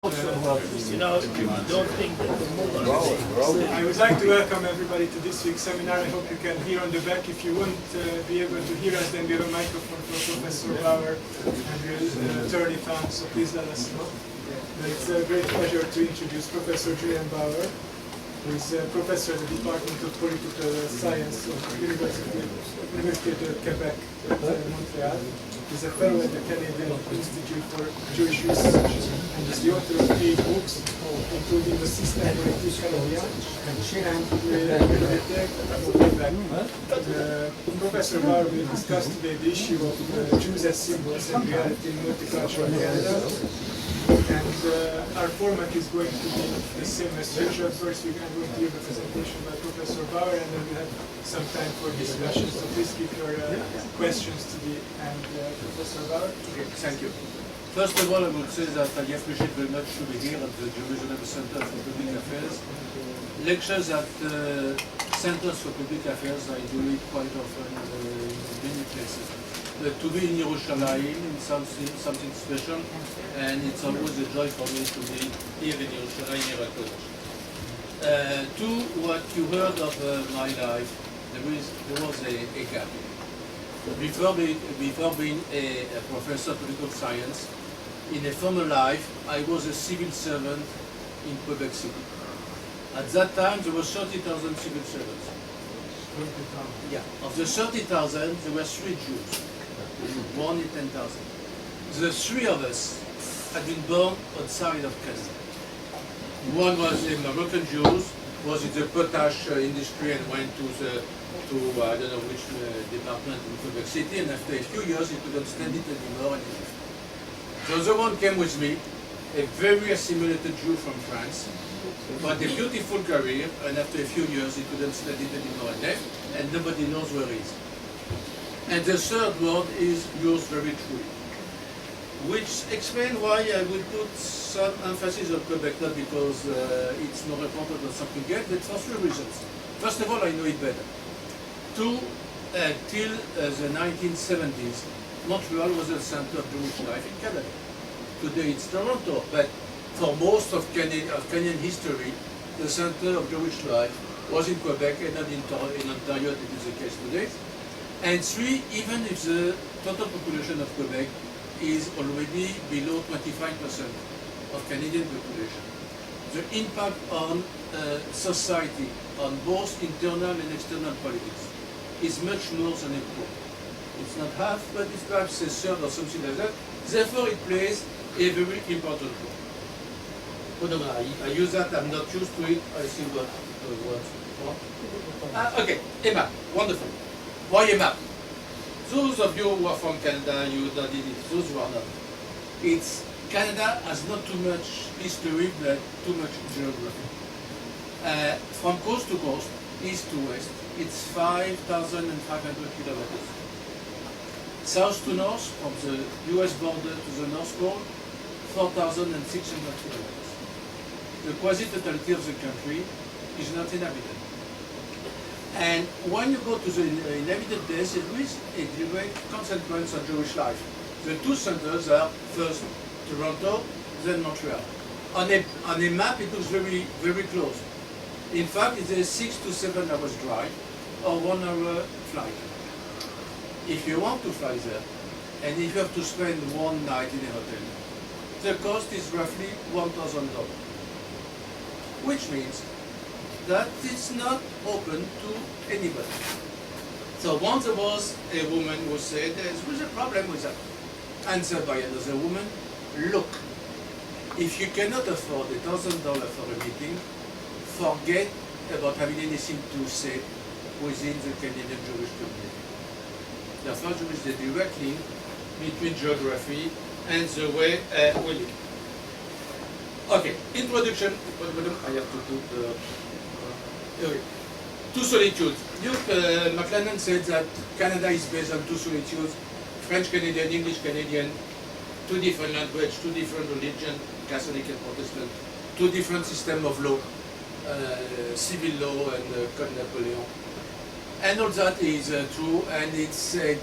Don't think that the moment I would like to welcome everybody to this week's seminar. I hope you can hear on the back. If you won't be able to hear us, then we have a microphone for Professor Bauer, and we'll turn it on, so please let us know. It's a great pleasure to introduce Professor Julien Bauer, who is a professor at the Department of Political Science of the University of Quebec at Montreal. He's a fellow at the Canadian Institute for Jewish Research and is the author of 8 books, including the Systématique Canadien and Professor Bauer will discuss today the issue of Jews as symbols and reality in multicultural Canada. And our format is going to be the same as usual. First, we're going to hear the presentation by Professor Bauer, and then we'll have some time for discussion. So please keep your questions to the end. Professor Bauer. Okay, thank you. First of all, I would say that I appreciate very much to be here at the Jerusalem Center for Public Affairs. Lectures at Centers for Public Affairs, I do it quite often in many places. But to be in Yerushalayim is something special, and it's always a joy for me to be here in Yerushalayim, here at college. To what you heard of my life, there was a gap. Before being a professor of political science, in a former life, I was a civil servant in Quebec City. At that time, there were 30,000 civil servants. 20,000. Yeah. Of the 30,000, there were 3 Jews. Born in 10,000. The 3 of us had been born outside of Canada. One was a Moroccan Jew, was in the potash industry and went to I don't know which department in Quebec City, and after a few years he couldn't stand it anymore and he left. The other one came with me, a very assimilated Jew from France, but a beautiful career, and after a few years he couldn't stand it anymore and left, and nobody knows where he is. And the third word is yours very truly, which explains why I will put some emphasis on Quebec, not because it's more important than something else, but for 3 reasons. First of all, I know it better. Till the 1970s, Montreal was the center of Jewish life in Canada. Today it's Toronto, but for most of Canadian history, the center of Jewish life was in Quebec and not in Ontario, that is the case today. And 3, even if the total population of Quebec is already below 25% of Canadian population, the impact on society, on both internal and external politics, is much more than a quarter. It's not half, but it's perhaps a third or something like that. Therefore, it plays a very important role. But I use that, I'm not used to it. I see what. Okay, a map. Wonderful. Why a map? Those of you who are from Canada, you did it. Those who are not. Canada has not too much history, but too much geography. From coast to coast, east to west, it's 5,500 kilometers. South to north, from the US border to the North Pole, 4,600 kilometers. The quasi-totality of the country is not inhabited. And when you go to the inhabited place, it is a direct consequence of Jewish life. The 2 centers are first Toronto, then Montreal. On a map, it looks very, very close. In fact, it's a 6 to 7 hours drive or 1 hour flight. If you want to fly there, and if you have to spend 1 night in a hotel, the cost is roughly $1,000, which means that it's not open to anybody. So once there was a woman who said, there was a problem with that. Answered by another woman, look, if you cannot afford $1,000 for a meeting, forget about having anything to say within the Canadian Jewish community. Therefore, there is a direct link between geography and the way we live. Okay, introduction. I have to put the... Two solitudes. Luke McLennan said that Canada is based on 2 solitudes, French-Canadian, English-Canadian, 2 different languages, 2 different religions, Catholic and Protestant, 2 different systems of law, civil law and Code Napoleon. And all that is true, and it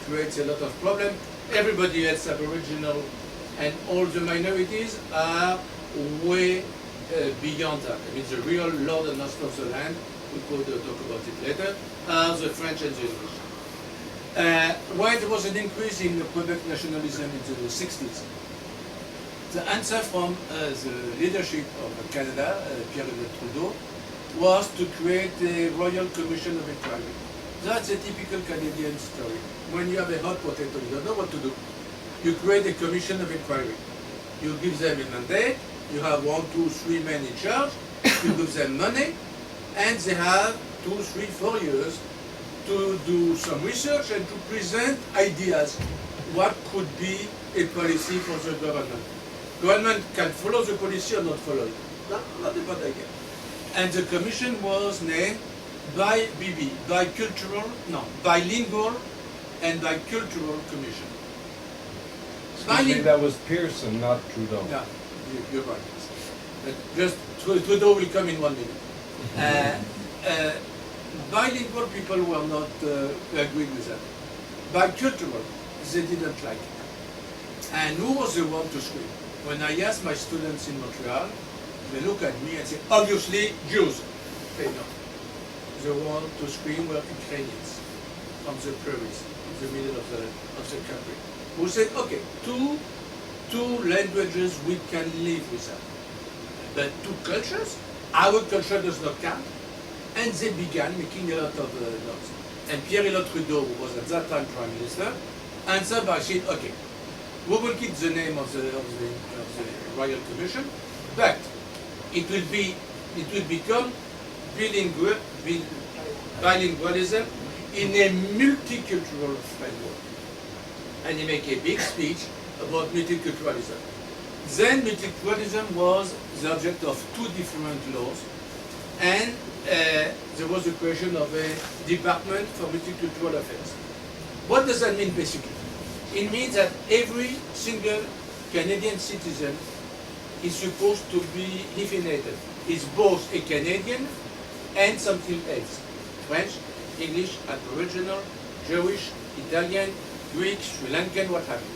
creates a lot of problems. Everybody else, Aboriginal, and all the minorities are way beyond that. I mean, the real lord and master of the land, we could talk about it later, are the French and the English. Why there was an increase in Quebec nationalism in the 60s? The answer from the leadership of Canada, Pierre Trudeau, was to create a Royal Commission of Inquiry. That's a typical Canadian story. When you have a hot potato, you don't know what to do. You create a commission of inquiry. You give them a mandate, you have 1, 2, 3 men in charge, you give them money, and they have 2, 3, 4 years to do some research and to present ideas. What could be a policy for the government? Government can follow the policy or not follow it. Not a bad idea. And the commission was named by BB, Bilingual and Bicultural Commission. Excuse me, that was Pearson, not Trudeau. Yeah, you're right. But just Trudeau will come in 1 minute. Bilingual people were not agreeing with that. Bicultural, they didn't like it. And who was the one to scream? When I asked my students in Montreal, they look at me and say, obviously Jews. Okay, no. The one to scream were Ukrainians from the prairies, in the middle of the country, who said, okay, two languages we can live with that. But 2 cultures, our culture does not count. And they began making a lot of noise. And Pierre Trudeau, who was at that time Prime Minister, answered by saying, okay, we will keep the name of the Royal Commission, but it will become bilingualism in a multicultural framework. And he made a big speech about multiculturalism. Then multiculturalism was the object of 2 different laws, and there was the creation of a department for multicultural affairs. What does that mean basically? It means that every single Canadian citizen is supposed to be definited. Is both a Canadian and something else. French, English, Aboriginal, Jewish, Italian, Greek, Sri Lankan, what have you.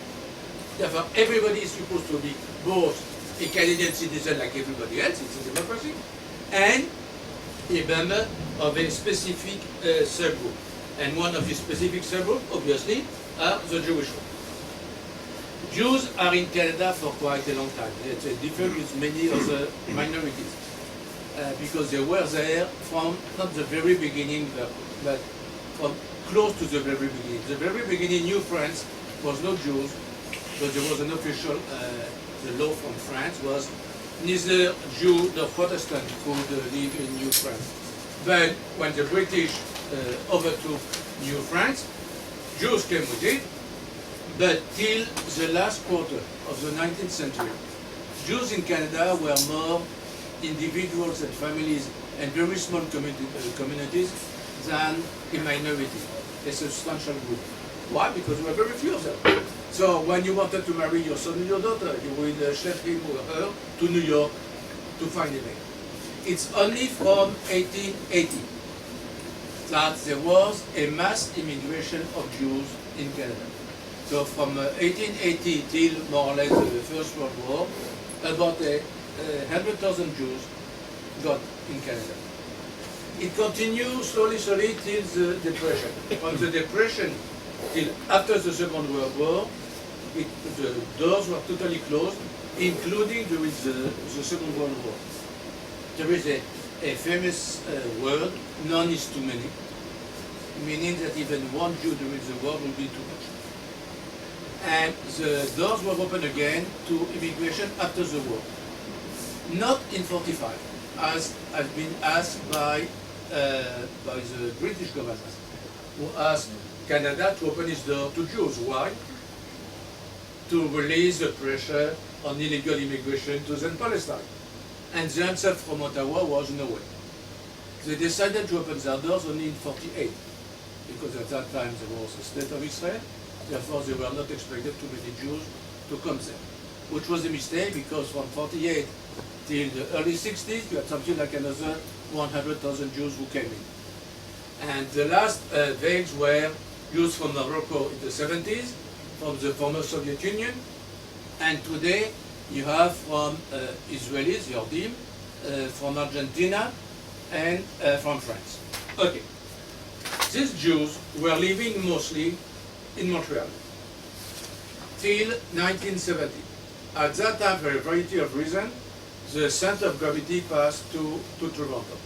Therefore, everybody is supposed to be both a Canadian citizen like everybody else, it's a democracy, and a member of a specific subgroup. And one of the specific subgroups, obviously, are the Jewish ones. Jews are in Canada for quite a long time. It's different with many other minorities because they were there from not the very beginning, but from close to the very beginning. The very beginning, New France was not Jews, but there was an official, the law from France was neither Jew nor Protestant could live in New France. But when the British overtook New France, Jews came with it, but till the last quarter of the 19th century, Jews in Canada were more individuals and families and very small communities than a minority, a substantial group. Why? Because there were very few of them. So when you wanted to marry your son or your daughter, you would ship him or her to New York to find a mate. It's only from 1880 that there was a mass immigration of Jews in Canada. So from 1880 till more or less the First World War, about 100,000 Jews got in Canada. It continued slowly till the Depression. From the Depression till after the Second World War, the doors were totally closed, including during the Second World War. There is a famous word, none is too many, meaning that even one Jew during the war will be too much. And the doors were open again to immigration after the war. Not in 45, as has been asked by the British government, who asked Canada to open its door to Jews. Why? To release the pressure on illegal immigration to then Palestine. And the answer from Ottawa was no way. They decided to open their doors only in 48, because at that time there was a state of Israel, therefore they were not expected too many Jews to come there. Which was a mistake, because from 48 till the early 60s, you had something like another 100,000 Jews who came in. And the last waves were Jews from Morocco in the 70s, from the former Soviet Union, And today you have from Israelis, Yordim, from Argentina, and from France. Okay. These Jews were living mostly in Montreal till 1970. At that time, for a variety of reasons, the center of gravity passed to Toronto.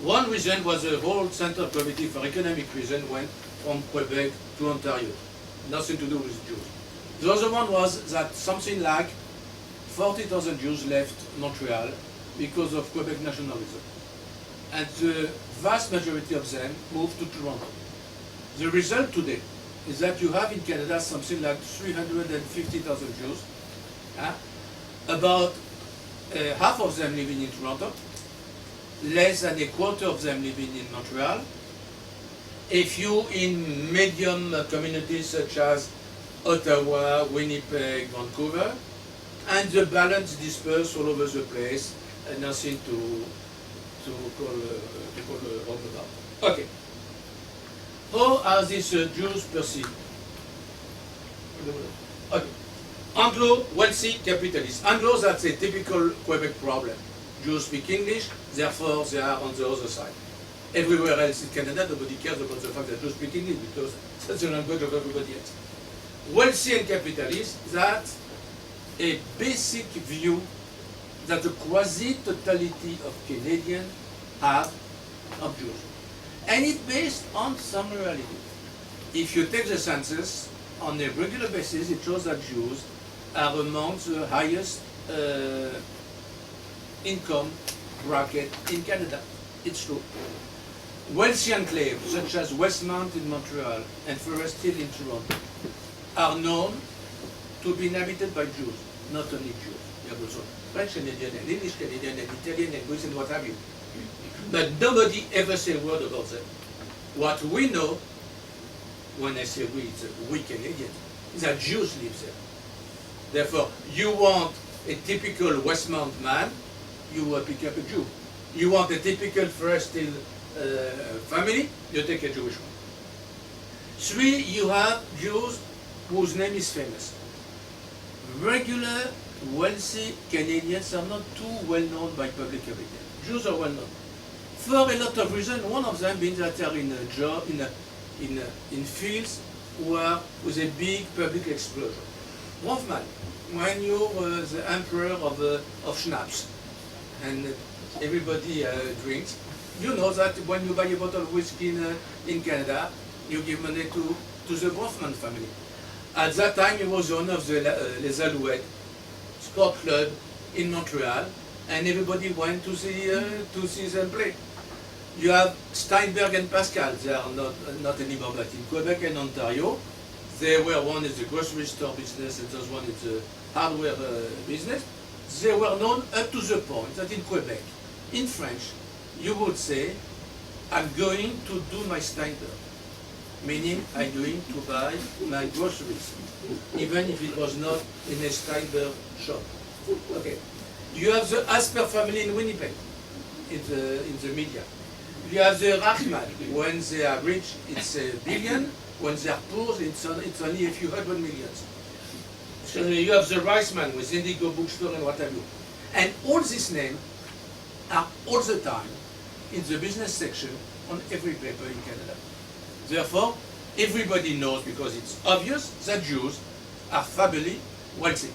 One reason was the whole center of gravity for economic reasons went from Quebec to Ontario. Nothing to do with Jews. The other one was that something like 40,000 Jews left Montreal because of Quebec nationalism. And the vast majority of them moved to Toronto. The result today is that you have in Canada something like 350,000 Jews. About half of them living in Toronto, less than a quarter of them living in Montreal, a few in medium communities such as Ottawa, Winnipeg, Vancouver, and the balance dispersed all over the place, and nothing to call home about. Okay. How are these Jews perceived? Okay. Anglo, wealthy capitalists. Anglo, that's a typical Quebec problem. Jews speak English, therefore they are on the other side. Everywhere else in Canada, nobody cares about the fact that Jews speak English because that's the language of everybody else. Wealthy and capitalist, that's a basic view that the quasi-totality of Canadians have of Jews. And it's based on some reality. If you take the census, on a regular basis, it shows that Jews are among the highest income bracket in Canada. It's true. Wealthy enclaves, such as Westmount in Montreal and Forest Hill in Toronto, are known to be inhabited by Jews, not only Jews. You have also French Canadian and English Canadian and Italian and Greek and what have you. But nobody ever say a word about them. What we know, when I say we, it's we Canadians, is that Jews live there. Therefore, you want a typical Westmount man, you pick up a Jew. You want a typical Forest Hill family, you take a Jewish one. Three, you have Jews whose name is famous. Regular, wealthy Canadians are not too well known by public opinion. Jews are well known. For a lot of reasons, one of them being that they are in a job, in fields where with a big public explosion. Hoffman, when you were the emperor of schnapps, and everybody drinks, you know that when you buy a bottle of whiskey in Canada, you give money to the Hoffman family. At that time, he was the owner of the Les Alouettes sport club in Montreal, and everybody went to see them play. You have Steinberg and Pascal, they are not anymore, but in Quebec and Ontario, they were one is the grocery store business and the other one is the hardware business. They were known up to the point that in Quebec, in French, you would say, I'm going to do my Steinberg, meaning I'm going to buy my groceries, even if it was not in a Steinberg shop. Okay. You have the Asper family in Winnipeg, in the media. You have the Rachman, when they are rich, it's a billion. When they are poor, it's only a few hundred millions. So you have the Reisman with Indigo Bookstore and what have you. And all these names are all the time in the business section on every paper in Canada. Therefore, everybody knows, because it's obvious, that Jews are fably wealthy.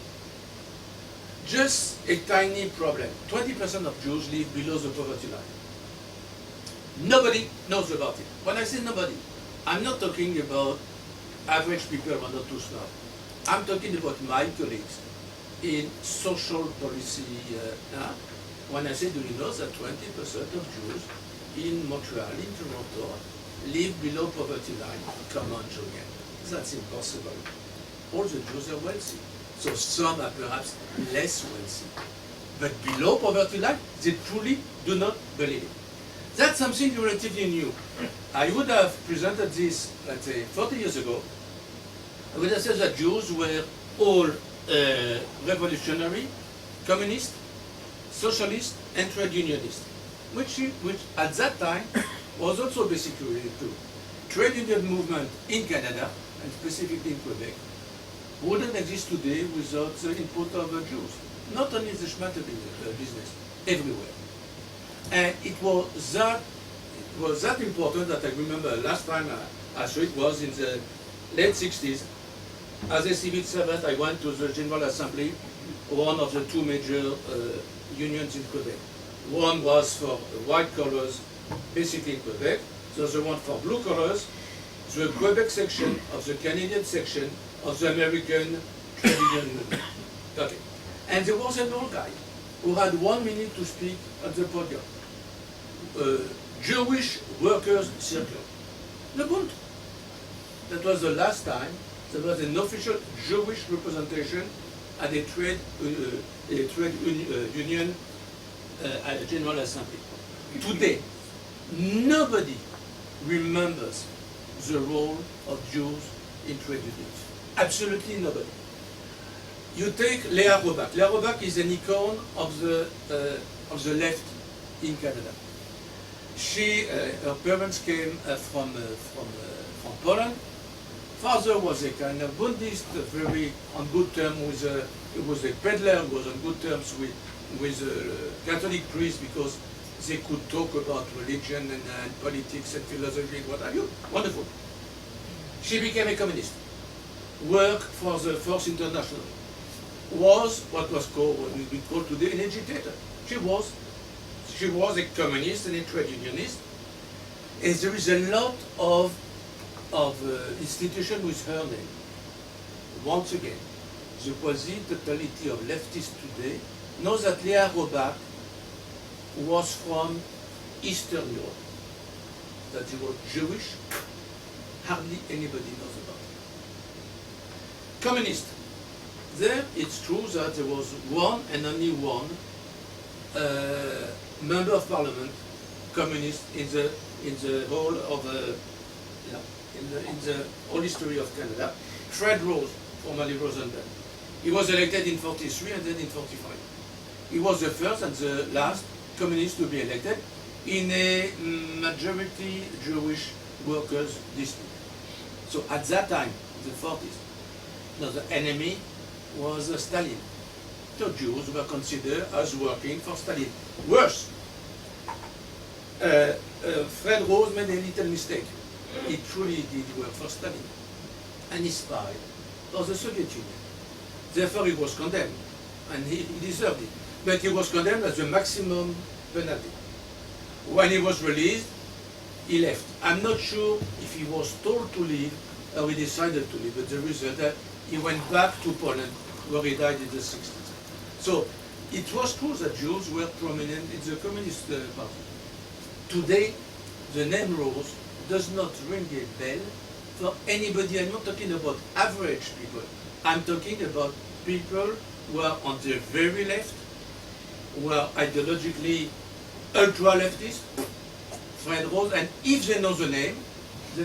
Just a tiny problem. 20% of Jews live below the poverty line. Nobody knows about it. When I say nobody, I'm not talking about average people who are not too smart. I'm talking about my colleagues in social policy. When I say, do you know that 20% of Jews in Montreal, in Toronto, live below poverty line? Come on, Julien. That's impossible. All the Jews are wealthy. So some are perhaps less wealthy. But below poverty line, they truly do not believe it. That's something relatively new. I would have presented this, let's say, 40 years ago. I would have said that Jews were all revolutionary, communist, socialist, and trade unionist, which at that time was also basically true. Trade union movement in Canada, and specifically in Quebec, wouldn't exist today without the input of the Jews. Not only the schmetterling business, everywhere. And it was that important that I remember last time I saw it was in the late 60s. As a civil servant, I went to the General Assembly, one of the two major unions in Quebec. One was for white collars, basically in Quebec. The other one for blue collars, the Quebec section of the Canadian section of the American Trade Union movement. Okay. And there was an old guy who had 1 minute to speak at the podium. Jewish Workers Circle. Le Bund. That was the last time there was an official Jewish representation at a trade union at a General Assembly. Today, nobody remembers the role of Jews in trade unions. Absolutely nobody. You take Léa Robach. Léa Robach is an icon of the left in Canada. She, her parents came from Poland. Father was a kind of Buddhist, very on good terms with he was a peddler, was on good terms with a Catholic priest because they could talk about religion and politics and philosophy and what have you. Wonderful. She became a communist. Worked for the Force International. Was what was called, what we call today, an agitator. She was a communist and a trade unionist. And there is a lot of institution with her name. Once again, the quasi-totality of leftists today knows that Léa Robach was from Eastern Europe, that she was Jewish. Hardly anybody knows about it. Communist. There, it's true that there was one and only one member of parliament, communist, in the whole of in the whole history of Canada. Fred Rose, formerly Rosenberg. He was elected in 43 and then in 45. He was the first and the last communist to be elected in a majority Jewish workers district. So at that time, the 40s, the enemy was Stalin. The Jews were considered as working for Stalin. Worse, Fred Rose made a little mistake. He truly did work for Stalin, and he spied for the Soviet Union. Therefore, he was condemned, and he deserved it. But he was condemned as the maximum penalty. When he was released, he left. I'm not sure if he was told to leave or he decided to leave, but the result that he went back to Poland, where he died in the 60s. So it was true that Jews were prominent in the Communist Party. Today, the name Rose does not ring a bell for anybody. I'm not talking about average people. I'm talking about people who are on the very left, who are ideologically ultra-leftist, Fred Rose, and if they know the name, they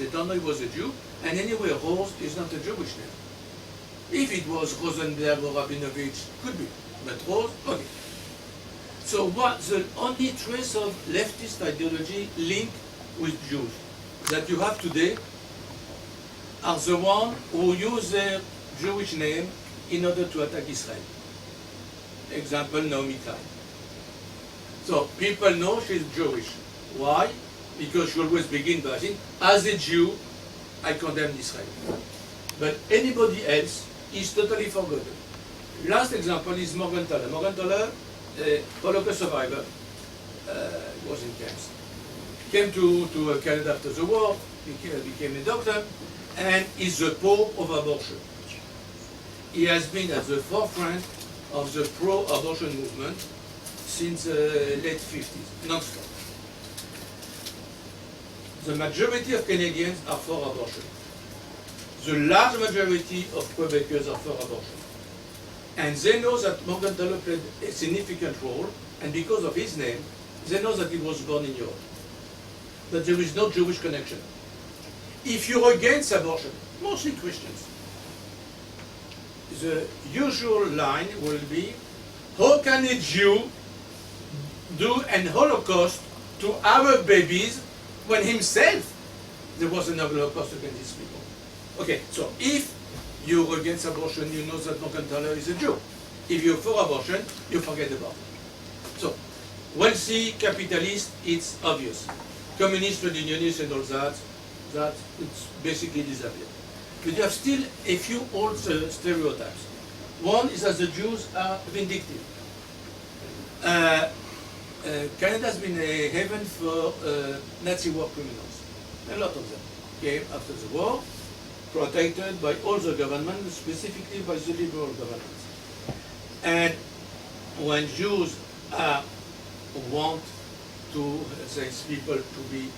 don't know he was a Jew, and anyway, Rose is not a Jewish name. If it was Rosenberg or Rabinovich, could be, but Rose, okay. So what the only trace of leftist ideology linked with Jews that you have today are the ones who use their Jewish name in order to attack Israel. Example, Naomi Klein. So people know she's Jewish. Why? Because she always begins by saying, as a Jew, I condemn Israel. But anybody else is totally forgotten. Last example is Morgenthaler. Morgenthaler, a Holocaust survivor, was in camps. Came to Canada after the war, became a doctor, and is the Pope of abortion. He has been at the forefront of the pro-abortion movement since the late 50s, non-stop. The majority of Canadians are for abortion. The large majority of Quebecers are for abortion. And they know that Morgenthaler played a significant role, and because of his name, they know that he was born in Europe. But there is no Jewish connection. If you're against abortion, mostly Christians, the usual line will be, how can a Jew do an Holocaust to our babies when himself there was an Holocaust against these people? Okay, so if you're against abortion, you know that Morgenthaler is a Jew. If you're for abortion, you forget about it. So, wealthy, capitalist, it's obvious. Communist, trade unionists and all that it's basically disappeared. But you have still a few old stereotypes. One is that the Jews are vindictive. Canada has been a haven for Nazi war criminals. A lot of them came after the war, protected by all the governments, specifically by the liberal governments. And when Jews want to say people to be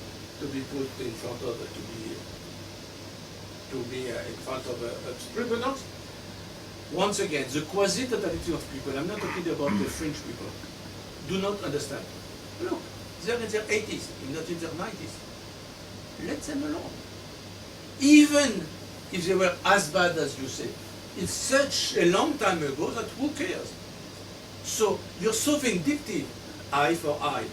put in front of in front of tribunals, once again the quasi-totality of people, I'm not talking about the French people, do not understand. Look, they're in their 80s, not in their 90s. Let them alone. Even if they were as bad as you say, it's such a long time ago that who cares? So you're so vindictive, eye for eye,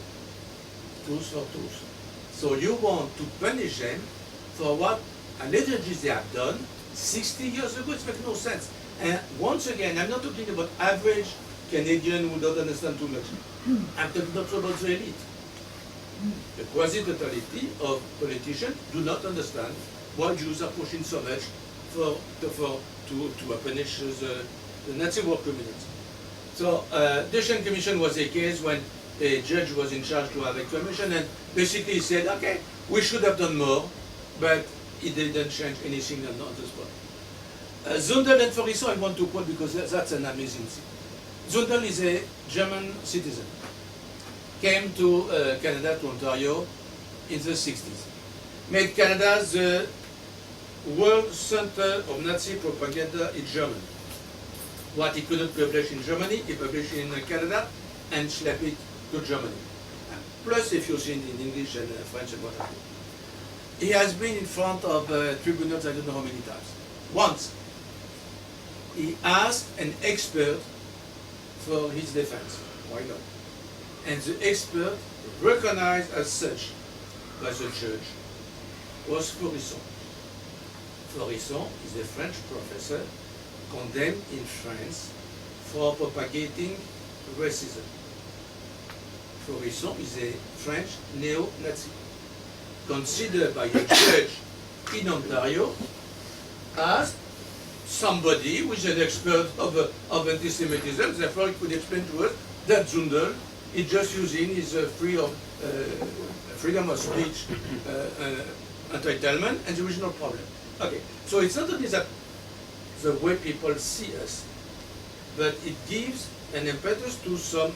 tooth for tooth. So you want to punish them for what allegedly they have done 60 years ago. It makes no sense. And once again, I'm not talking about average Canadian who don't understand too much. I'm talking also about the elite. The quasi-totality of politicians do not understand why Jews are pushing so much to punish the Nazi war criminals. So Deschênes Commission was a case when a judge was in charge to have a commission and basically he said, okay, we should have done more, but it didn't change anything on the spot. Zundel and Forisson I want to quote because that's an amazing thing. Zundel is a German citizen. Came to Canada, to Ontario, in the 60s. Made Canada the world center of Nazi propaganda in Germany. What he couldn't publish in Germany, he published in Canada and schlepped it to Germany. Plus a few things in English and French and what have you. He has been in front of tribunals I don't know how many times. Once, he asked an expert for his defense. Why not? And the expert, recognized as such by the judge, was Forisson. Forisson is a French professor condemned in France for propagating racism. Forisson is a French neo-Nazi, considered by a judge in Ontario as somebody who is an expert of anti-Semitism, therefore he could explain to us that Zundel is just using his freedom of speech entitlement, and there is no problem. Okay, so it's not only that the way people see us, but it gives an impetus to some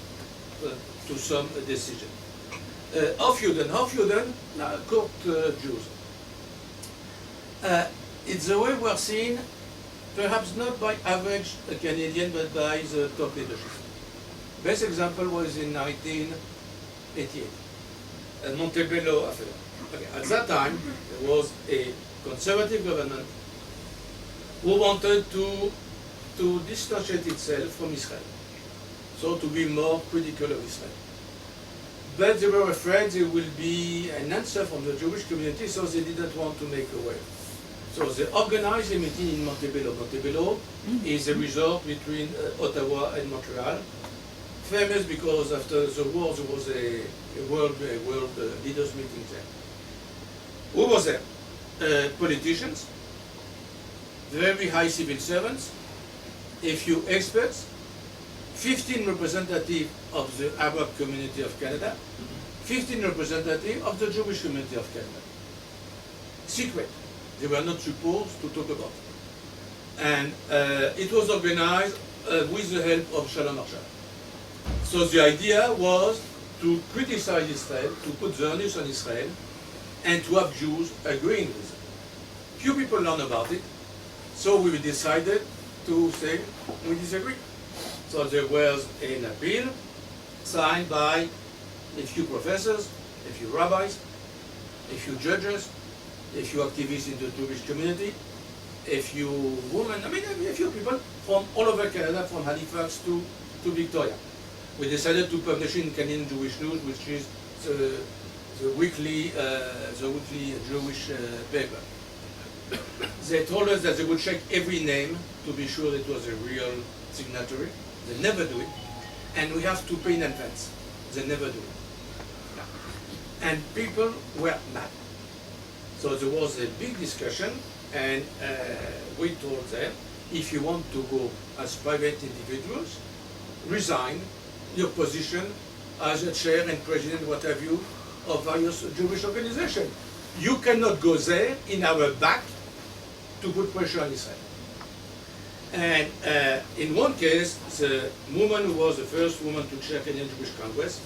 decision. Aufjuden, court Jews. It's the way we are seen, perhaps not by average Canadian, but by the top leadership. Best example was in 1988, a Montebello affair. Okay, at that time, there was a conservative government who wanted to dissociate itself from Israel, so to be more critical of Israel. But they were afraid there will be an answer from the Jewish community, so they didn't want to make a wave. So they organized a meeting in Montebello. Montebello is a resort between Ottawa and Montreal, famous because after the war there was a world leaders meeting there. Who was there? Politicians, very high civil servants, a few experts, 15 representatives of the Arab community of Canada, 15 representatives of the Jewish community of Canada. Secret. They were not supposed to talk about it. And it was organized with the help of Shalom Arshad. So the idea was to criticize Israel, to put the onus on Israel, and to have Jews agreeing with it. Few people learn about it, so we decided to say we disagree. So there was an appeal signed by a few professors, a few rabbis, a few judges, a few activists in the Jewish community, a few women, I mean a few people from all over Canada, from Halifax to Victoria. We decided to publish in Canadian Jewish News, which is the weekly Jewish paper. They told us that they would check every name to be sure it was a real signatory. They never do it. And we have to pay in advance. They never do it. And people were mad. So there was a big discussion, and we told them, if you want to go as private individuals, resign your position as a chair and president, what have you, of various Jewish organizations. You cannot go there in our back to put pressure on Israel. And in one case, the woman who was the first woman to chair Canadian Jewish Congress,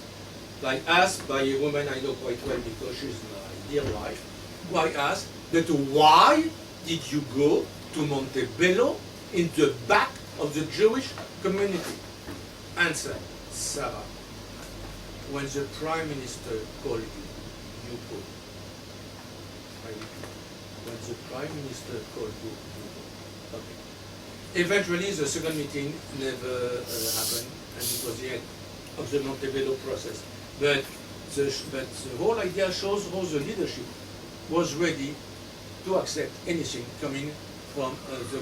like asked by a woman I know quite well because she's my dear wife, who I asked, but why did you go to Montebello in the back of the Jewish community? Answer, Sarah, when the Prime Minister called you, you go. When the Prime Minister called you, you go. Okay. Eventually, the second meeting never happened, and it was the end of the Montebello process. But the whole idea shows how the leadership was ready to accept anything coming from the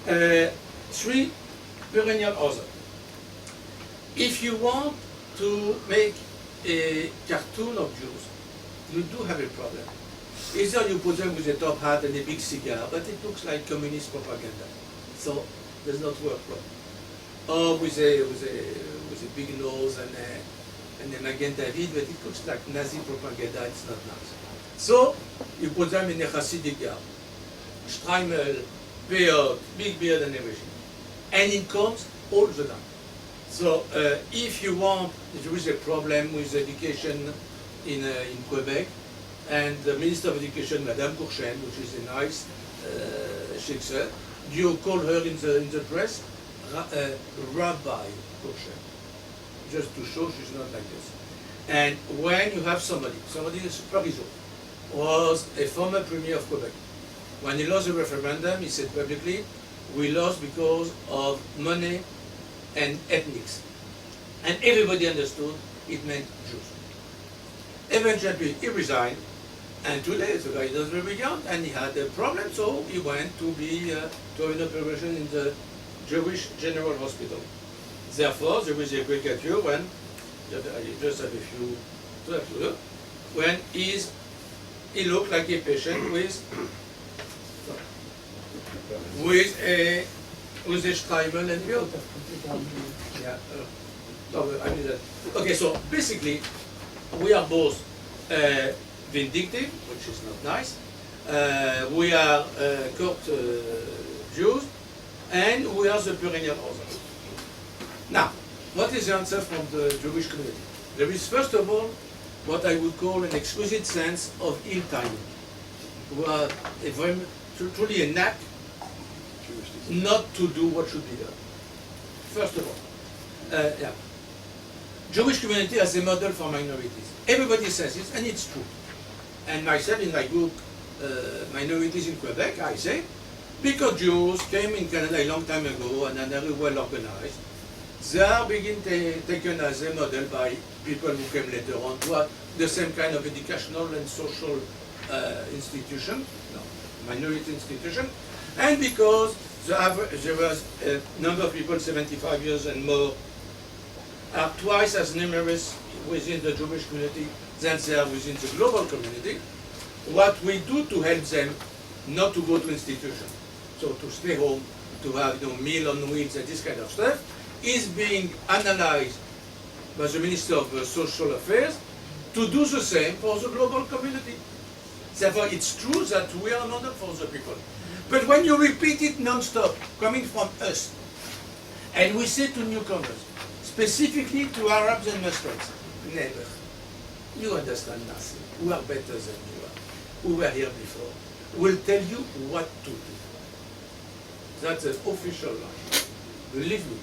government. 3, perennial author. If you want to make a cartoon of Jews, you do have a problem. Either you put them with a top hat and a big cigar, but it looks like communist propaganda. So it does not work well. Or with a big nose and a Magen David, but it looks like Nazi propaganda, it's not nice. So you put them in a Hasidic garb. Streimel, beard, big beard and everything. And it comes all the time. So if you want, there is a problem with education in Quebec, and the Minister of Education, Madame Courchaine, which is a nice chic sir, you call her in the press, Rabbi Courchaine, just to show she's not like this. And when you have somebody is Parisot, was a former premier of Quebec. When he lost the referendum, he said publicly, we lost because of money and ethnics. And everybody understood it meant Jews. Eventually, he resigned, and today the guy is very young, and he had a problem, so he went to have an operation in the Jewish General Hospital. Therefore, there is a caricature when, I just have a few, when he looked like a patient with a Streimel and beard. Yeah. I mean that. Okay, so basically, we are both vindictive, which is not nice. We are court Jews, and we are the perennial authors. Now, what is the answer from the Jewish community? There is, first of all, what I would call an exquisite sense of ill timing. We are truly a knack not to do what should be done. First of all, yeah. Jewish community as a model for minorities. Everybody says it, and it's true. And myself, in my book, Minorities in Quebec, I say, because Jews came in Canada a long time ago and are very well organized, they are being taken as a model by people who came later on to have the same kind of educational and social institution, minority institution, and because there was a number of people 75 years and more are twice as numerous within the Jewish community than they are within the global community. What we do to help them not to go to institutions, so to stay home, to have meal on wheels and this kind of stuff, is being analyzed by the Minister of Social Affairs to do the same for the global community. Therefore, it's true that we are model for the people. But when you repeat it non-stop, coming from us, and we say to newcomers, specifically to Arabs and Muslims, never. You understand nothing. We are better than you are. We were here before. We'll tell you what to do. That's an official line. Believe me,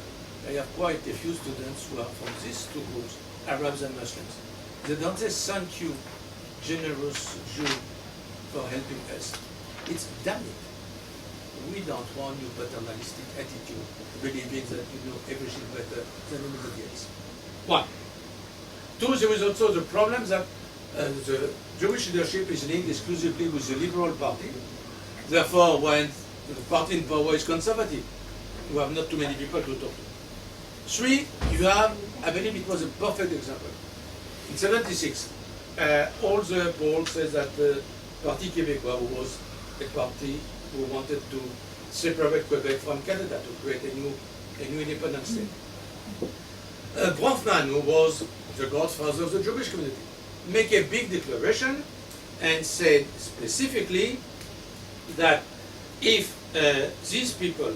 I have quite a few students who are from these two groups, Arabs and Muslims. They don't say thank you, generous Jew, for helping us. It's damn it. We don't want your paternalistic attitude, believing that you know everything better than anybody else. One. Two, there is also the problem that the Jewish leadership is linked exclusively with the Liberal Party. Therefore, when the party in power is conservative, you have not too many people to talk to. Three, you have, I believe it was a perfect example. In 76, all the polls says that the Parti Québécois was a party who wanted to separate Quebec from Canada to create a new independent state. Bronfman, who was the godfather of the Jewish community, make a big declaration and said specifically that if these people,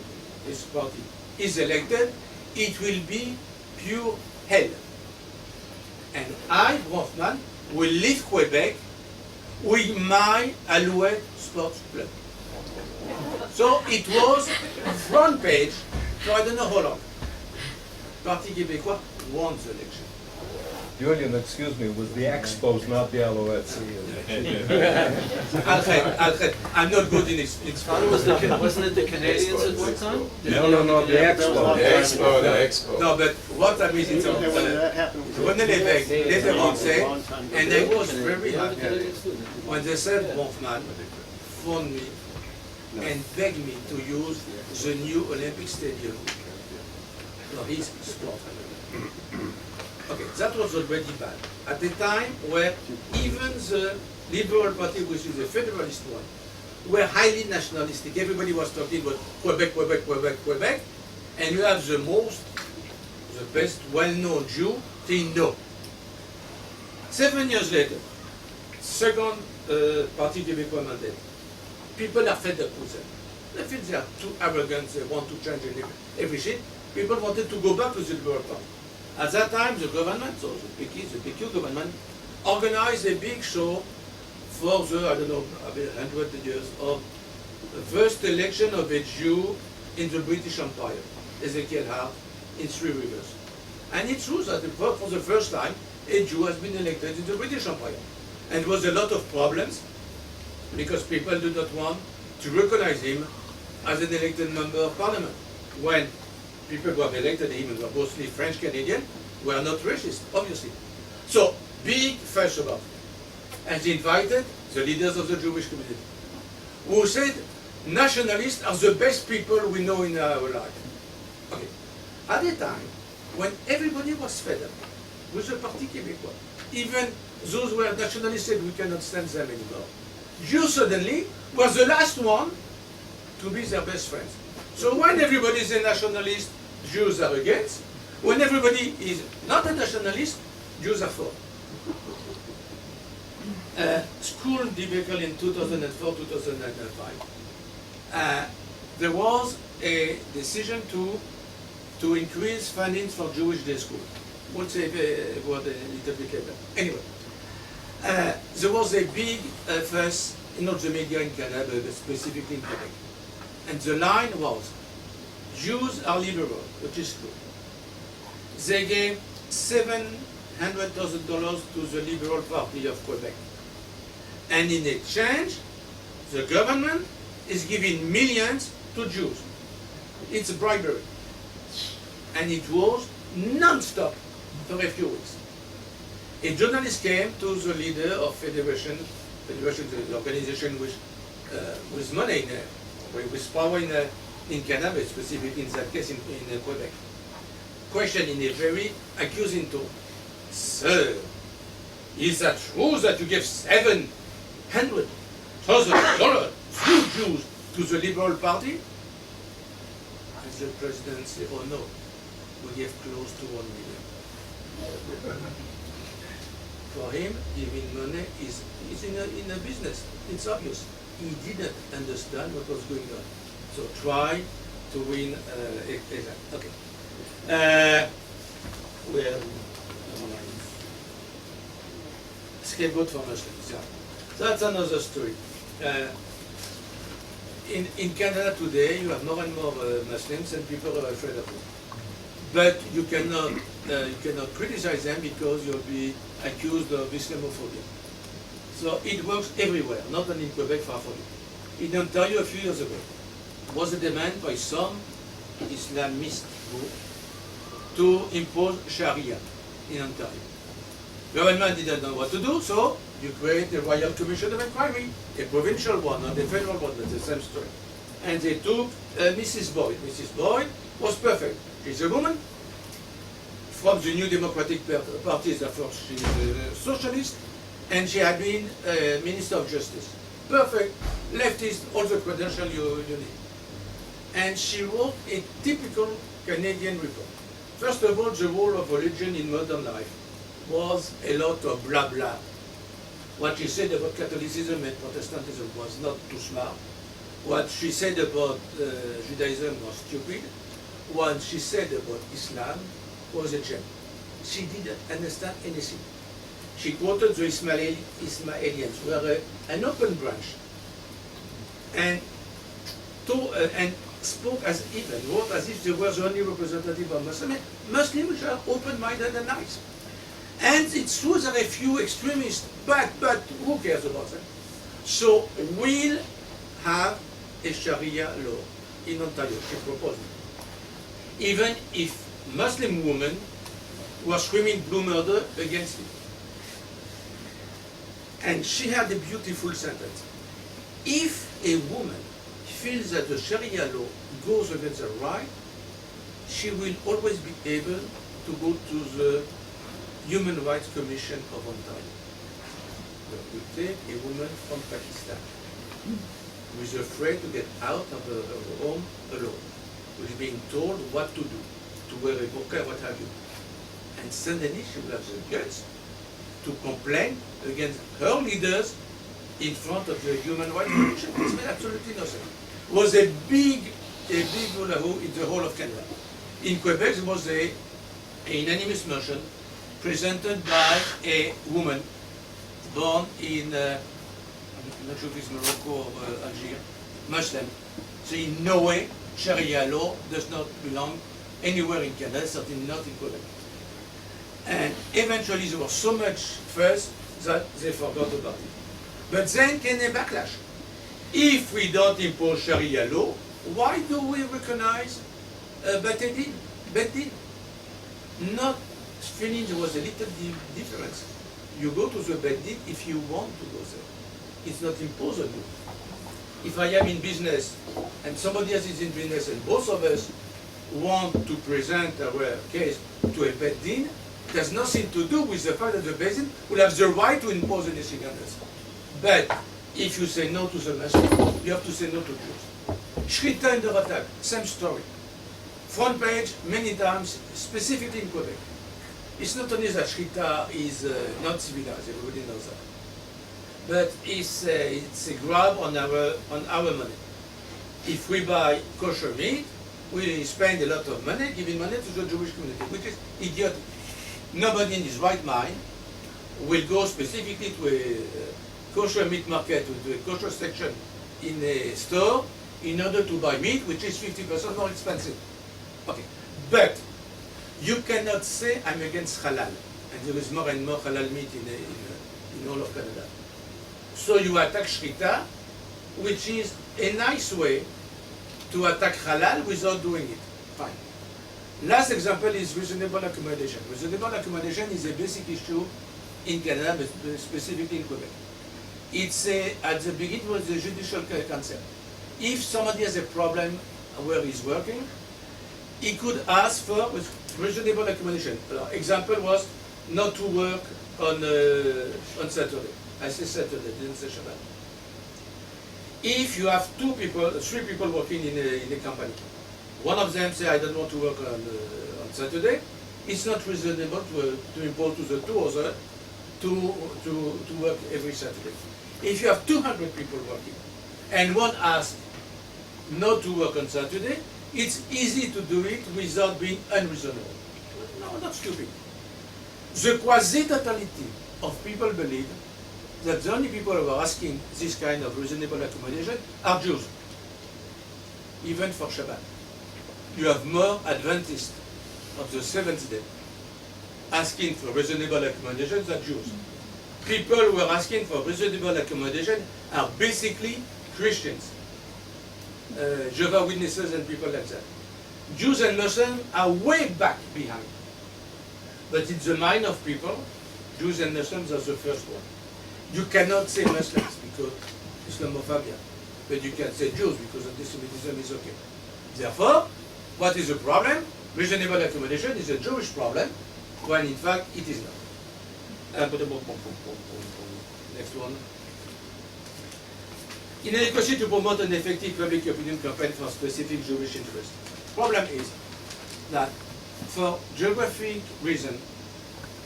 this party, is elected, it will be pure hell. And I, Bronfman, will leave Quebec with my Alouette sports club. So it was front page for I don't know how long. Parti Québécois won the election. Julien, excuse me, was the Expos, not the Alouettes. I'm not good in Spanish. Wasn't it the Canadians at one time? No, the Expos. The Expo. No, but what I mean is René Lévesque later on said, and I was very happy when they said Bronfman phoned me and begged me to use the new Olympic Stadium for his sport. Okay, that was already bad. At the time where even the Liberal Party, which is the federalist one, were highly nationalistic. Everybody was talking about Quebec, Quebec, Quebec, Quebec, and you have the best well-known Jew saying no. 7 years later, second Parti Québécois mandate. People are fed up with them. They feel they are too arrogant, they want to change everything. People wanted to go back to the Liberal Party. At that time, the government, so the PQ government, organized a big show for the, I don't know, 100 years of the first election of a Jew in the British Empire, Ezekiel Hart, in Three Rivers. And it's true that for the first time, a Jew has been elected in the British Empire. And there was a lot of problems, because people do not want to recognize him as an elected member of parliament. When people who have elected him, were mostly French Canadian, were not racist, obviously. So, big fuss about it. And they invited the leaders of the Jewish community, who said, nationalists are the best people we know in our life. Okay. At the time, when everybody was fed up with the Parti Québécois, even those who were nationalists said we cannot stand them anymore, Jews suddenly was the last one to be their best friends. So when everybody is a nationalist, Jews are against. When everybody is not a nationalist, Jews are for. School debacle in 2004-2005. There was a decision to increase funding for Jewish day school. We'll say about a little bit later. Anyway, there was a big fuss in all the media in Canada, but specifically in Quebec. And the line was, Jews are liberal, which is true. They gave $700,000 to the Liberal Party of Quebec. And in exchange, the government is giving millions to Jews. It's bribery. And it was non-stop for a few weeks. A journalist came to the leader of Federation, the organization with money in there, with power in Canada, specifically in that case in Quebec. Question in a very accusing tone. Sir, is that true that you gave $700,000 through Jews to the Liberal Party? And the president said, oh no, we gave close to $1 million. For him, giving money is in a business. It's obvious. He didn't understand what was going on. So try to win okay. Well, scapegoat for Muslims. Yeah. That's another story. In Canada today, you have more and more Muslims, and people are afraid of them. But you cannot criticize them because you'll be accused of Islamophobia. So it works everywhere, not only in Quebec, far from it. In Ontario, a few years ago, was a demand by some Islamist group to impose Sharia in Ontario. Government didn't know what to do, so You create a Royal Commission of Inquiry, a provincial one and a federal one, that's the same story. And they took Mrs. Boyd. Mrs. Boyd was perfect. She's a woman from the New Democratic Party, therefore she's a socialist, and she had been Minister of Justice. Perfect, leftist, all the credentials you need. And she wrote a typical Canadian report. First of all, the role of religion in modern life was a lot of blah blah. What she said about Catholicism and Protestantism was not too smart. What she said about Judaism was stupid. What she said about Islam was a gem. She didn't understand anything. She quoted the Ismailians, who are an open branch, and spoke as if, and wrote as if they were the only representative of Muslims. Muslims are open-minded and nice. And it's true there are a few extremists, but who cares about them? So we'll have a Sharia law in Ontario, she proposed it. Even if Muslim women were screaming blue murder against it. And she had a beautiful sentence. If a woman feels that the Sharia law goes against her right, she will always be able to go to the Human Rights Commission of Ontario. We take a woman from Pakistan who is afraid to get out of her home alone, who is being told what to do, to wear a burqa, what have you. And suddenly she will have the guts to complain against her leaders in front of the Human Rights Commission. This made absolutely nothing. It was a big hula-hoo in the whole of Canada. In Quebec, there was a unanimous motion presented by a woman born in, I'm not sure if it's Morocco or Algeria, Muslim. So in no way, Sharia law does not belong anywhere in Canada, certainly not in Quebec. And eventually there was so much fuss that they forgot about it. But then came a backlash. If we don't impose Sharia law, why do we recognize Bet Din? Not feeling there was a little difference. You go to the Bet Din if you want to go there. It's not imposed on you. If I am in business and somebody else is in business and both of us want to present our case to a Bet Din, it has nothing to do with the fact that the Bet Din will have the right to impose anything on us. But if you say no to the Muslim, you have to say no to Jews. Shrita in the Ratak, same story. Front page, many times, specifically in Quebec. It's not only that Shrita is not civilized, everybody knows that. But it's a grab on our money. If we buy kosher meat, we spend a lot of money giving money to the Jewish community, which is idiotic. Nobody in his right mind will go specifically to a kosher meat market, to a kosher section in a store in order to buy meat, which is 50% more expensive. Okay, but you cannot say I'm against halal, and there is more and more halal meat in all of Canada. So you attack Shrita, which is a nice way to attack halal without doing it. Fine. Last example is reasonable accommodation. Reasonable accommodation is a basic issue in Canada, but specifically in Quebec. It's at the beginning was the judicial concept. If somebody has a problem where he's working, he could ask for reasonable accommodation. Example was not to work on Saturday. I say Saturday, didn't say Shabbat. If you have three people working in a company, one of them say I don't want to work on Saturday, it's not reasonable to impose to the two others to work every Saturday. If you have 200 people working and one asks not to work on Saturday, it's easy to do it without being unreasonable. No, not stupid. The quasi-totality of people believe that the only people who are asking this kind of reasonable accommodation are Jews, even for Shabbat. You have more Adventists of the seventh day asking for reasonable accommodation than Jews. People who are asking for reasonable accommodation are basically Christians, Jehovah's Witnesses and people like that. Jews and Muslims are way back behind. But in the mind of people, Jews and Muslims are the first one. You cannot say Muslims because Islamophobia, but you can say Jews because anti-Semitism is okay. Therefore, what is the problem? Reasonable accommodation is a Jewish problem, when in fact it is not. Next one. Inadequacy to promote an effective public opinion campaign for specific Jewish interests. Problem is that for geographic reasons,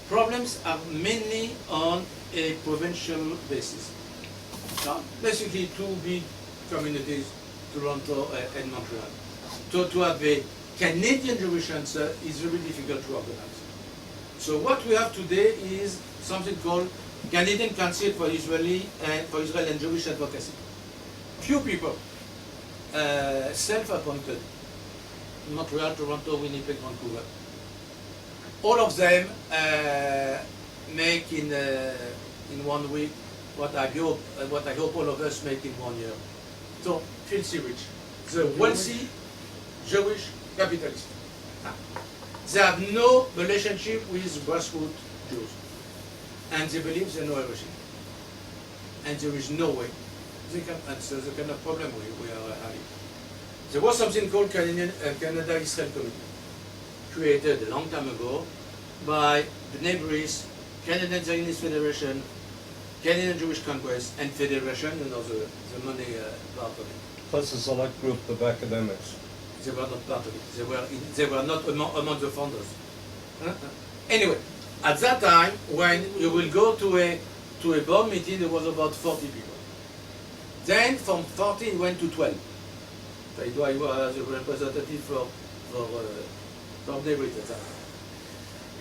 problems are mainly on a provincial basis. So basically two big communities, Toronto and Montreal. To have a Canadian Jewish answer is very difficult to organize. So what we have today is something called Canadian Council for Israel and Jewish Advocacy. Few people, self-appointed, Montreal, Toronto, Winnipeg, Vancouver. All of them make in 1 week what I hope all of us make in 1 year. So filthy rich, the wealthy Jewish capitalists. They have no relationship with grassroots Jews, and they believe they know everything. And there is no way they can answer the kind of problem we are having. There was something called Canada-Israel Committee, created a long time ago by the neighbors, Canadian Zionist Federation, Canadian Jewish Congress, and Federation, you know, the money part of it. Plus a select group of academics. They were not part of it. They were not among the founders. Anyway, at that time, when you will go to a board meeting, there was about 40 people. Then from 14 it went to 12. So I was a representative for neighborhood at that time.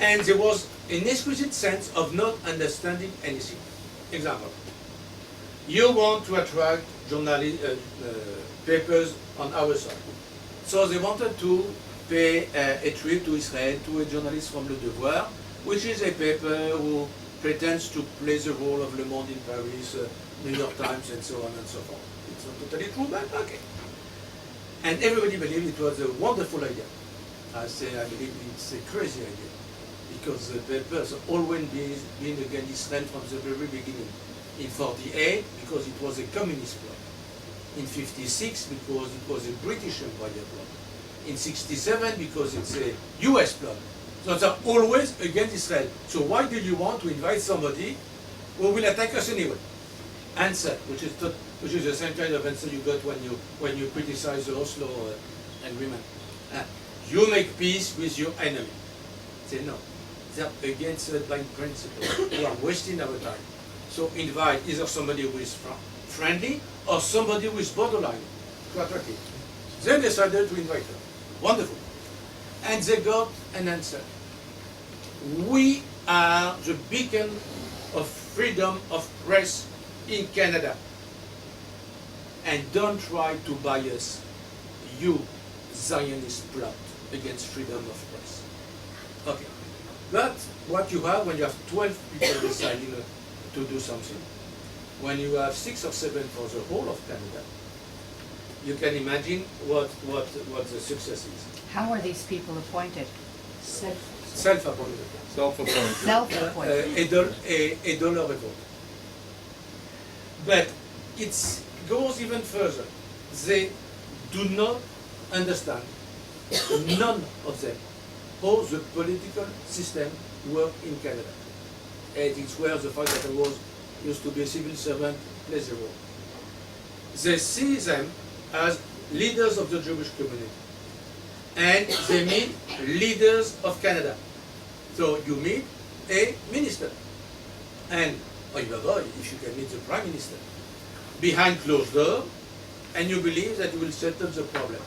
And there was an exquisite sense of not understanding anything. Example, you want to attract papers on our side. So they wanted to pay a trip to Israel to a journalist from Le Devoir, which is a paper who pretends to play the role of Le Monde in Paris, New York Times, and so on and so forth. It's not totally true, but okay. And everybody believed it was a wonderful idea. I believe it's a crazy idea, because the papers have always been against Israel from the very beginning. In 48, because it was a communist bloc. In 56, because it was a British Empire bloc. In 67, because it's a US bloc. So they're always against Israel. So why do you want to invite somebody who will attack us anyway? Answer, which is the same kind of answer you got when you criticize the Oslo agreement. You make peace with your enemy. Say no. They're against it by principle. We are wasting our time. So invite either somebody who is friendly or somebody who is borderline to attract it. They decided to invite her. Wonderful. And they got an answer. We are the beacon of freedom of press in Canada. And don't try to buy us, you Zionist plot against freedom of press. Okay. That's what you have when you have 12 people deciding to do something. When you have 6 or 7 for the whole of Canada, you can imagine what the success is. How are these people appointed? Self-appointed. Self-appointed. Self-appointed. A dollar a vote. But it goes even further. They do not understand, none of them, how the political system works in Canada. And it's where the fact that I used to be a civil servant plays a role. They see them as leaders of the Jewish community. And they meet leaders of Canada. So you meet a minister. And, if you can meet the prime minister, behind closed door, and you believe that you will settle the problem.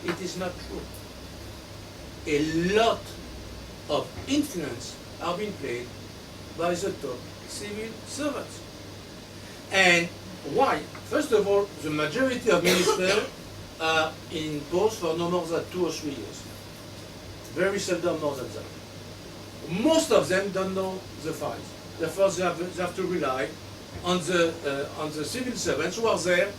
It is not true. A lot of influence are being played by the top civil servants. And why? First of all, the majority of ministers are in post for no more than 2 or 3 years. Very seldom more than that. Most of them don't know the files. Therefore, they have to rely on the civil servants who are there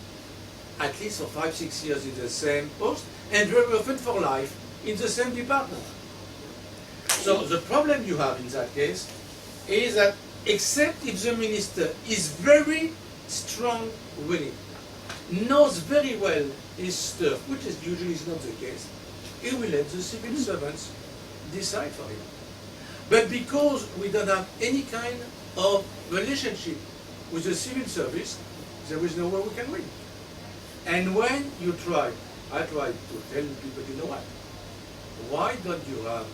at least for 5-6 years in the same post, and very often for life in the same department. So the problem you have in that case is that except if the minister is very strong willing, knows very well his stuff, which is usually is not the case, he will let the civil servants decide for him. But because we don't have any kind of relationship with the civil service, there is no way we can win. And when you try, I try to tell people, you know what? Why don't you have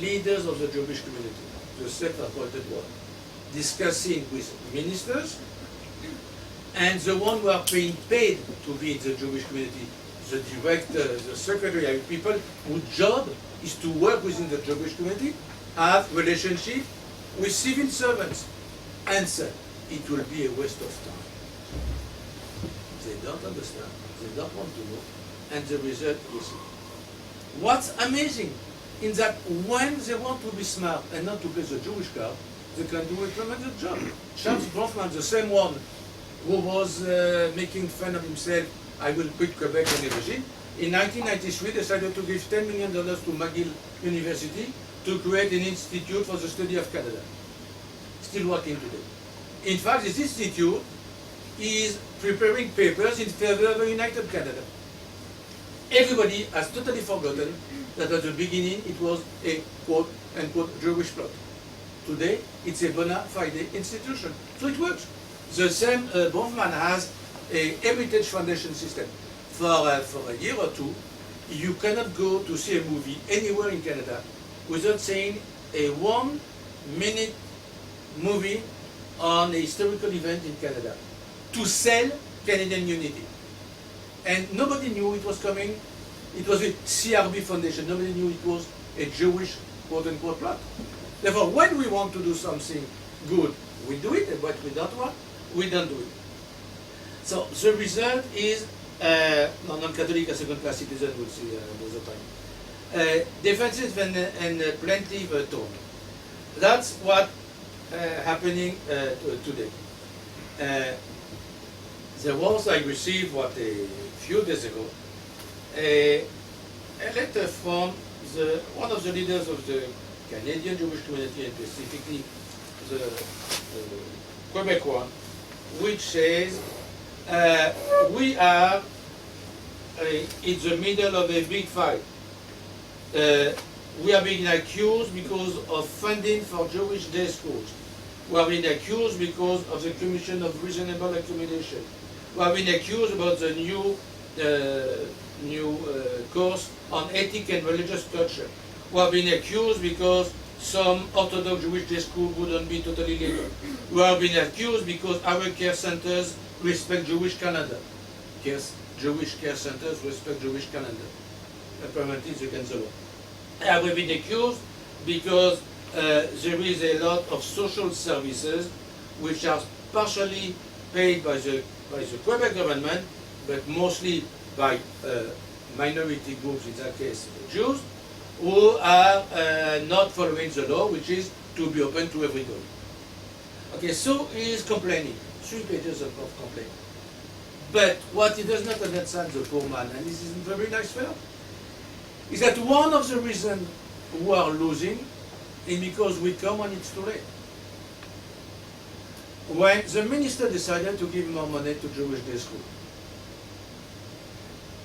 leaders of the Jewish community, the self-appointed one, discussing with ministers and the one who are being paid to be in the Jewish community, the director, the secretary, people whose job is to work within the Jewish community, have relationship with civil servants. Answer, it will be a waste of time. They don't understand, they don't want to know, and the result is what's amazing in that when they want to be smart and not to play the Jewish card, they can do a tremendous job. Charles Bronfman, the same one who was making fun of himself, I will quit Quebec and everything, in 1993 decided to give $10 million to McGill University to create an institute for the study of Canada. Still working today. In fact, this institute is preparing papers in favor of a united Canada. Everybody has totally forgotten that at the beginning it was a quote-unquote Jewish plot. Today, it's a bona fide institution. So it works. The same Bronfman has a heritage foundation system. For a year or two, you cannot go to see a movie anywhere in Canada without seeing a 1-minute movie on a historical event in Canada to sell Canadian unity. And nobody knew it was coming. It was a CRB foundation. Nobody knew it was a Jewish quote-unquote plot. Therefore, when we want to do something good, we do it, and what we don't want, we don't do it. So the result is, non-Catholic, a second-class citizen, we'll see another time. Defensive and plaintive tone. That's what happening today. There was, I received a few days ago, a letter from one of the leaders of the Canadian Jewish community, and specifically the Quebec one, which says, we are in the middle of a big fight. We are being accused because of funding for Jewish day schools. We are being accused because of the Commission of Reasonable Accommodation. We are being accused about the new course on ethic and religious culture. We are being accused because some Orthodox Jewish day school wouldn't be totally legal. We are being accused because our care centers respect Jewish calendar. Yes, Jewish care centers respect Jewish calendar. Apparently, they can the law. I have been accused because there is a lot of social services which are partially paid by the Quebec government, but mostly by minority groups, in that case Jews, who are not following the law, which is to be open to everybody. Okay, so he is complaining, 3 pages of complaint. But what he does not understand, the poor man, and this is a very nice fellow, is that one of the reasons we are losing is because we come when it's too late. When the minister decided to give more money to Jewish day school,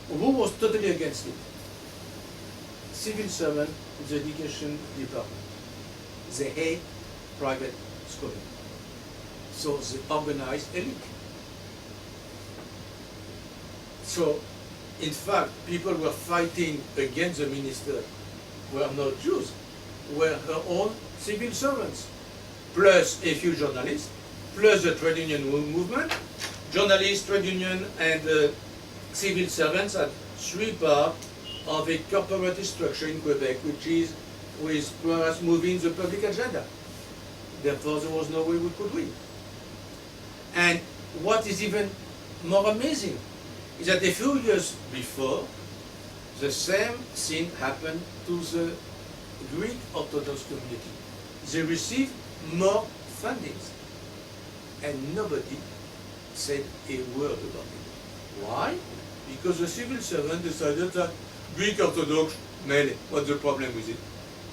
who was totally against it? Civil servant in the education department. They hate private schooling. So they organize a league. So, in fact, people were fighting against the minister were not Jews, were her own civil servants, plus a few journalists, plus the trade union movement. Journalists, trade union, and civil servants are 3 parts of a corporate structure in Quebec, which is with perhaps moving the public agenda. Therefore, there was no way we could win. And what is even more amazing is that a few years before, the same thing happened to the Greek Orthodox community. They received more fundings, and nobody said a word about it. Why? Because the civil servant decided that Greek Orthodox, what's the problem with it?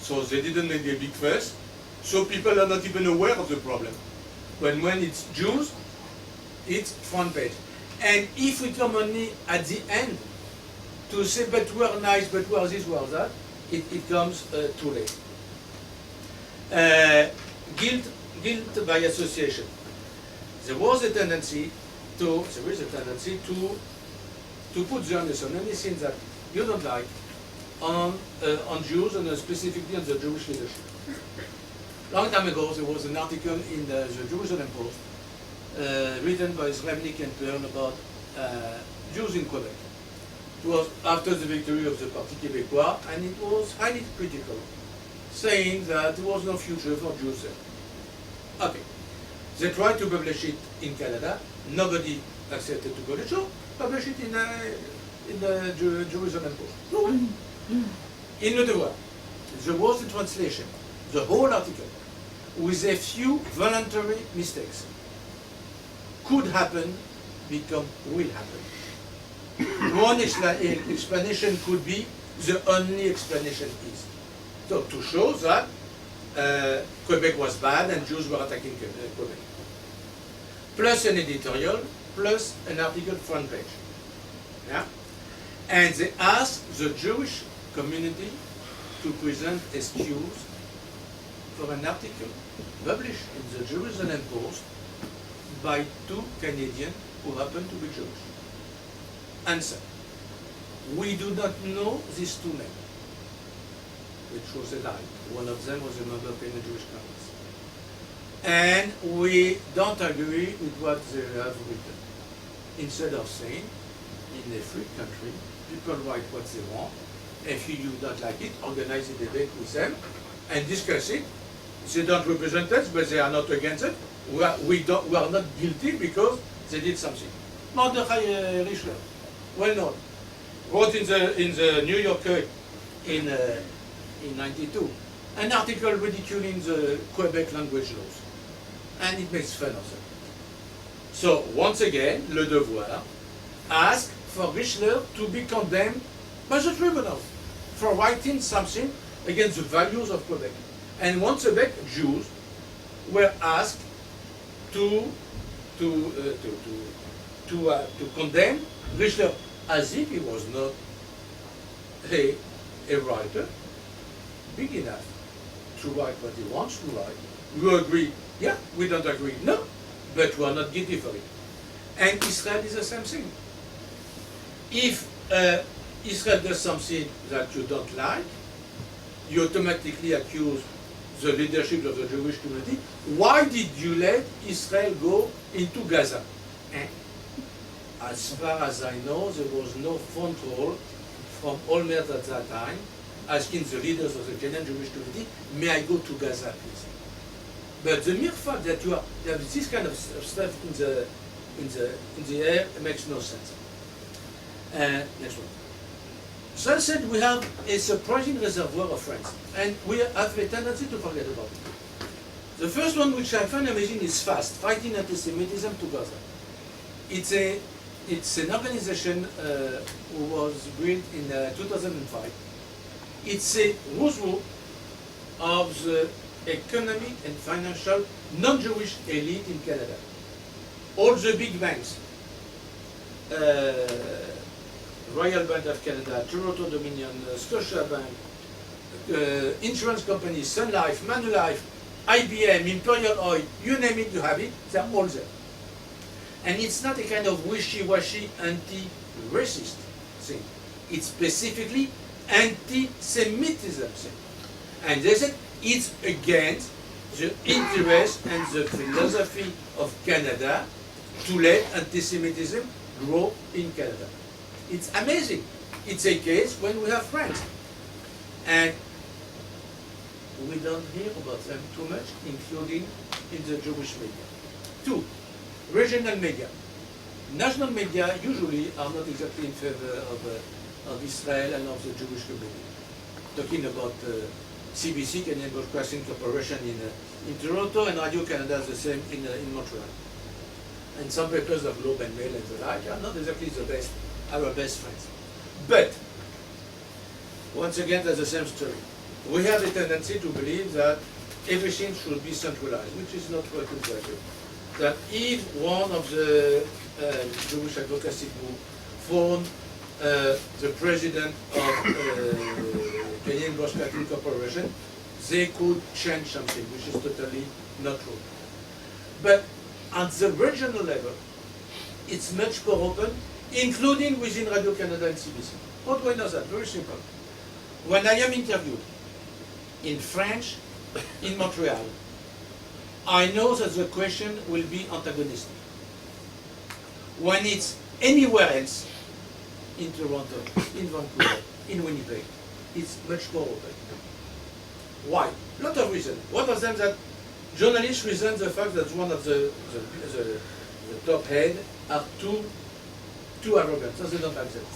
So they didn't make a big fuss, So people are not even aware of the problem. But when it's Jews, it's front page. And if we come only at the end to say, but we're nice, but we're this, we're that, it comes too late. Guilt by association. There is a tendency to put the onus on anything that you don't like on Jews and specifically on the Jewish leadership. Long time ago, there was an article in the Jerusalem Post written by Srebnik and Pearl about Jews in Quebec. It was after the victory of the Parti Québécois, and it was highly critical, saying that there was no future for Jews there. Okay. They tried to publish it in Canada. Nobody accepted to publish it. So publish it in the Jerusalem Post. No one. In Le Devoir, there was a translation, the whole article, with a few voluntary mistakes. Could happen, become will happen. One explanation could be the only explanation is. So to show that Quebec was bad and Jews were attacking Quebec. Plus an editorial, plus an article front page. Yeah? And they asked the Jewish community to present excuse for an article published in the Jerusalem Post by two Canadians who happen to be Jewish. Answer: we do not know these two men, which was a lie. One of them was a member of the Jewish Congress. And we don't agree with what they have written. Instead of saying, in a free country, people write what they want. If you don't like it, organize a debate with them and discuss it. They don't represent us, but they are not against it. We are not guilty because they did something. Mordechai Richler, well known, wrote in the New Yorker in '92 an article ridiculing the Quebec language laws, and it makes fun of them. So once again, Le Devoir asked for Richler to be condemned by the tribunal for writing something against the values of Quebec. And once again, Jews were asked to condemn Richler as if he was not a writer big enough to write what he wants to write. You agree? Yeah. We don't agree? No. But we are not guilty for it. And Israel is the same thing. If Israel does something that you don't like, you automatically accuse the leadership of the Jewish community. Why did you let Israel go into Gaza? As far as I know, there was no phone call from Olmert at that time asking the leaders of the Canadian Jewish community, may I go to Gaza, please? But the mere fact that you have this kind of stuff in the air makes no sense. Next one. So I said we have a surprising reservoir of friends, and we have a tendency to forget about it. The first one, which I find amazing, is FAST, Fighting Anti-Semitism to Gaza. It's an organization who was built in 2005. It's a who's who of the economic and financial non-Jewish elite in Canada. All the big banks, Royal Bank of Canada, Toronto Dominion, Scotiabank, insurance companies, Sun Life, Manulife, IBM, Imperial Oil, you name it, you have it, they're all there. And it's not a kind of wishy-washy anti-racist thing. It's specifically anti-Semitism thing. And they said it's against the interest and the philosophy of Canada to let anti-Semitism grow in Canada. It's amazing. It's a case when we have friends. And we don't hear about them too much, including in the Jewish media. Two, regional media. National media usually are not exactly in favor of Israel and of the Jewish community. Talking about CBC, Canadian Broadcasting Corporation in Toronto, and Radio Canada the same in Montreal. And some papers of Globe and Mail and the like are not exactly the best, our best friends. But, once again, there's the same story. We have a tendency to believe that everything should be centralized, which is not what is right. That if one of the Jewish advocacy group phone the president of Canadian Gross Cattle Corporation, they could change something, which is totally not true. But at the regional level, it's much more open, including within Radio-Canada and CBC. How do I know that? Very simple. When I am interviewed in French in Montreal, I know that the question will be antagonistic. When it's anywhere else, in Toronto, in Vancouver, in Winnipeg, it's much more open. Why? A lot of reasons. One of them that journalists resent the fact that one of the top head are too arrogant, so they don't accept.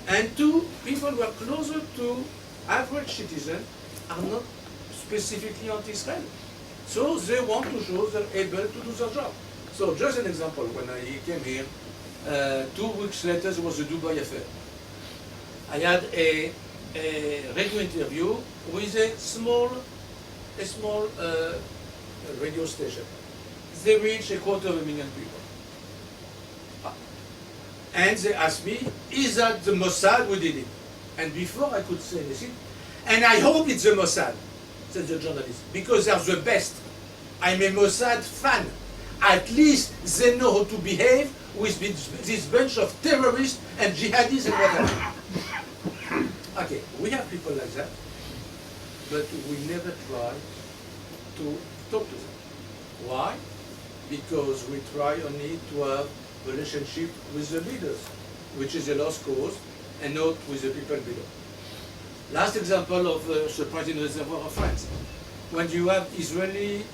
And two, people who are closer to average citizens are not specifically anti-Israel. So they want to show they're able to do their job. So just an example, when I came here, 2 weeks later there was a Dubai affair. I had a radio interview with a small radio station. They reached 250,000 people. And they asked me, is that the Mossad who did it? And before I could say anything, and I hope it's the Mossad, said the journalist, because they're the best. I'm a Mossad fan. At least they know how to behave with this bunch of terrorists and jihadis and whatever. Okay, we have people like that, but we never try to talk to them. Why? Because we try only to have a relationship with the leaders, which is a lost cause, and not with the people below. Last example of surprising reservoir of France. When you have Israeli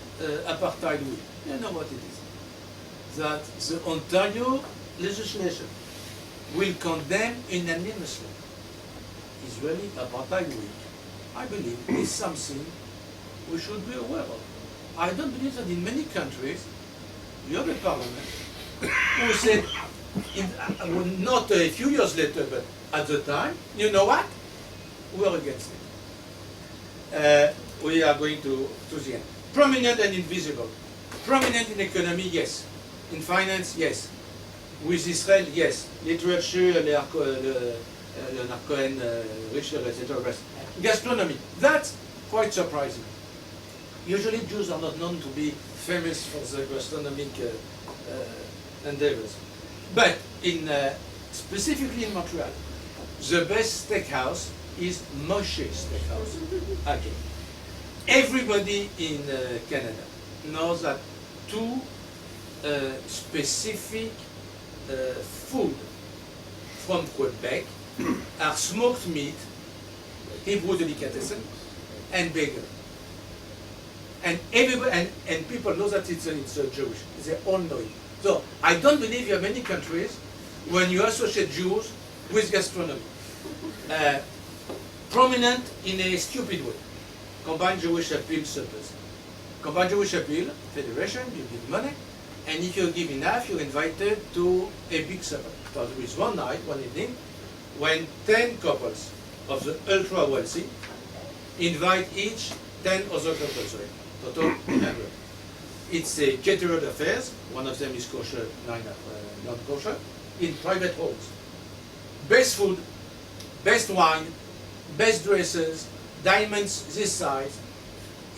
apartheid rule, you know what it is. That the Ontario legislation will condemn unanimously Israeli apartheid rule. I believe is something we should be aware of. I don't believe that in many countries you have a parliament who said, not a few years later, but at the time, you know what? We are against it. We are going to the end. Prominent and invisible. Prominent in economy, yes. In finance, yes. With Israel, yes. Literature, Leonard Cohen, Richard, etc. Gastronomy, that's quite surprising. Usually Jews are not known to be famous for their gastronomic endeavors. But in specifically in Montreal, the best steakhouse is Moshe Steakhouse. Okay. Everybody in Canada knows that two specific food from Quebec are smoked meat, Hebrew delicatessen, and bagel. And everybody and people know that it's Jewish. They all know it. So I don't believe you have many countries when you associate Jews with gastronomy. Prominent in a stupid way. Combined Jewish appeal suppers. Combined Jewish appeal, federation, you give money, and if you give enough, you're invited to a big supper. So there is one night, one evening, when 10 couples of the ultra wealthy invite each 10 other couples, total 100. It's a catered affairs, one of them is kosher, 9 not kosher, in private homes. Best food, best wine, best dresses, diamonds this size.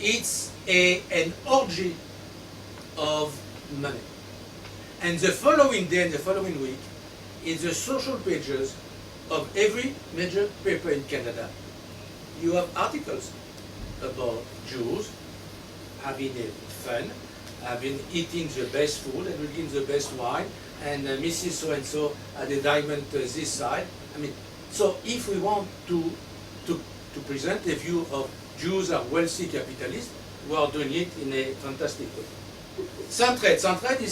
It's an orgy of money. And the following day and the following week, in the social pages of every major paper in Canada, you have articles about Jews having fun, having eating the best food and drinking the best wine, and Mrs. So-and-so had a diamond this side. I mean, so if we want to present a view of Jews are wealthy capitalists, we are doing it in a fantastic way. Centraide. Centraide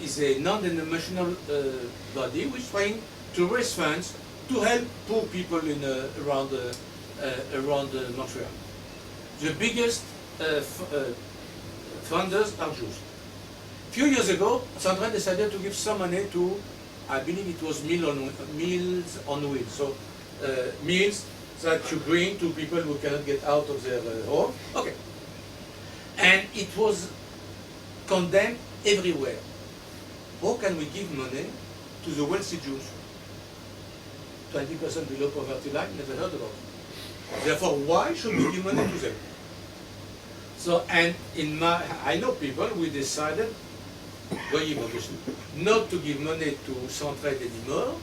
is a non-denominational body which is trying to raise funds to help poor people in around Montreal. The biggest funders are Jews. A few years ago, Centraide decided to give some money to, I believe it was Meals on Wheels. So meals that you bring to people who cannot get out of their home. Okay. And it was condemned everywhere. How can we give money to the wealthy Jews? 20% below poverty line, never heard about it. Therefore, why should we give money to them? So, and I know people, we decided, obviously, not to give money to Centraide anymore,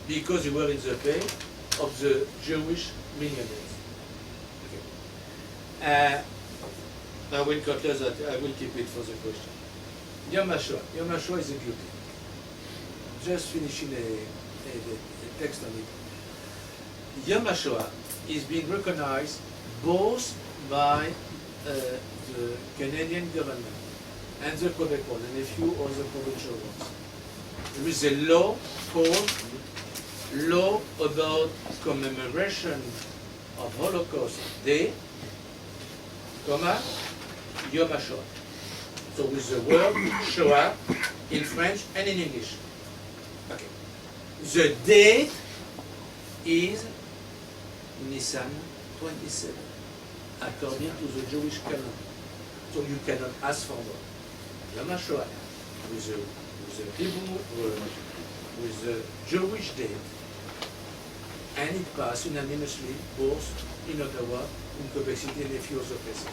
because they were in the pay of the Jewish millionaires. Okay. I will conclude that, I will keep it for the question. Yom HaShoah. Yom HaShoah is a beauty. Just finishing a text on it. Yom HaShoah is being recognized both by the Canadian government and the Quebec one and a few other provincial ones. There is a law called Law about Commemoration of Holocaust Day, comma, Yom HaShoah. So with the word Shoah in French and in English. Okay. The date is Nisan 27, according to the Jewish calendar. So you cannot ask for more. Yom HaShoah with the Hebrew with the Jewish date, and it passed unanimously both in Ottawa, in Quebec City, and a few other places.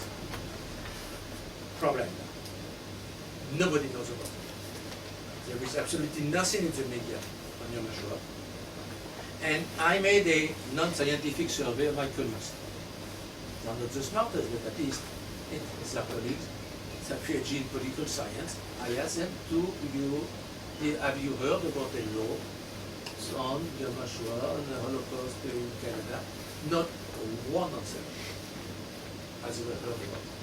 Problem. Nobody knows about it. There is absolutely nothing in the media on Yom HaShoah. And I made a non-scientific survey of my colleagues. They are not the smartest, but at least it's our colleagues. It's a PhD in political science. I asked them, have you heard about a law on Yom HaShoah, on the Holocaust in Canada? Not one of them has ever heard about it.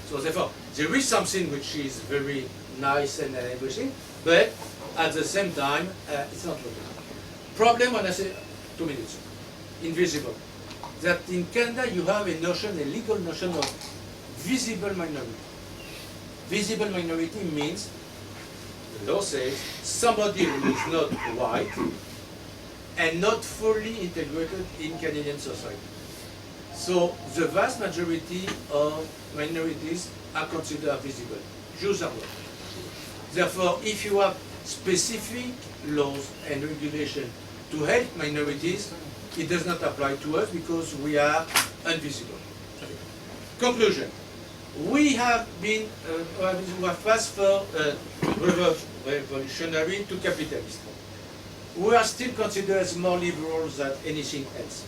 So therefore, there is something which is very nice and everything, but at the same time, it's not local. Problem when I say 2 minutes, invisible. That in Canada you have a notion, a legal notion of visible minority. Visible minority means, the law says, somebody who is not white and not fully integrated in Canadian society. So the vast majority of minorities are considered visible. Jews are not. Therefore, if you have specific laws and regulations to help minorities, it does not apply to us because we are invisible. Conclusion. We have been, we have passed from revolutionary to capitalist. We are still considered as more liberal than anything else.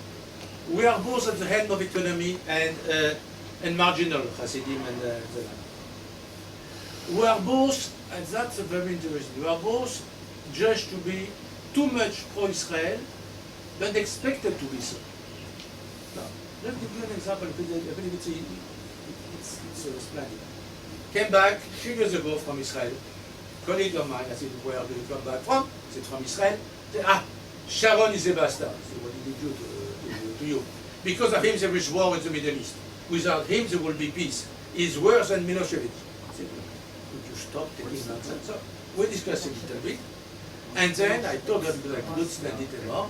We are both at the helm of economy and marginal, Hasidim and the like. We are both, and that's very interesting, we are both judged to be too much pro-Israel, but expected to be so. Now, let me give you an example, because I believe it's splendid. Came back 3 years ago from Israel. Colleague of mine, I said, where do you come back from? I said, from Israel. Said, Sharon is a bastard. I said, what did he do to you? Because of him there is war in the Middle East. Without him there will be peace. He's worse than Milosevic. I said, could you stop taking nonsense? So we discussed a little bit. And then I told her, like good splendid and more,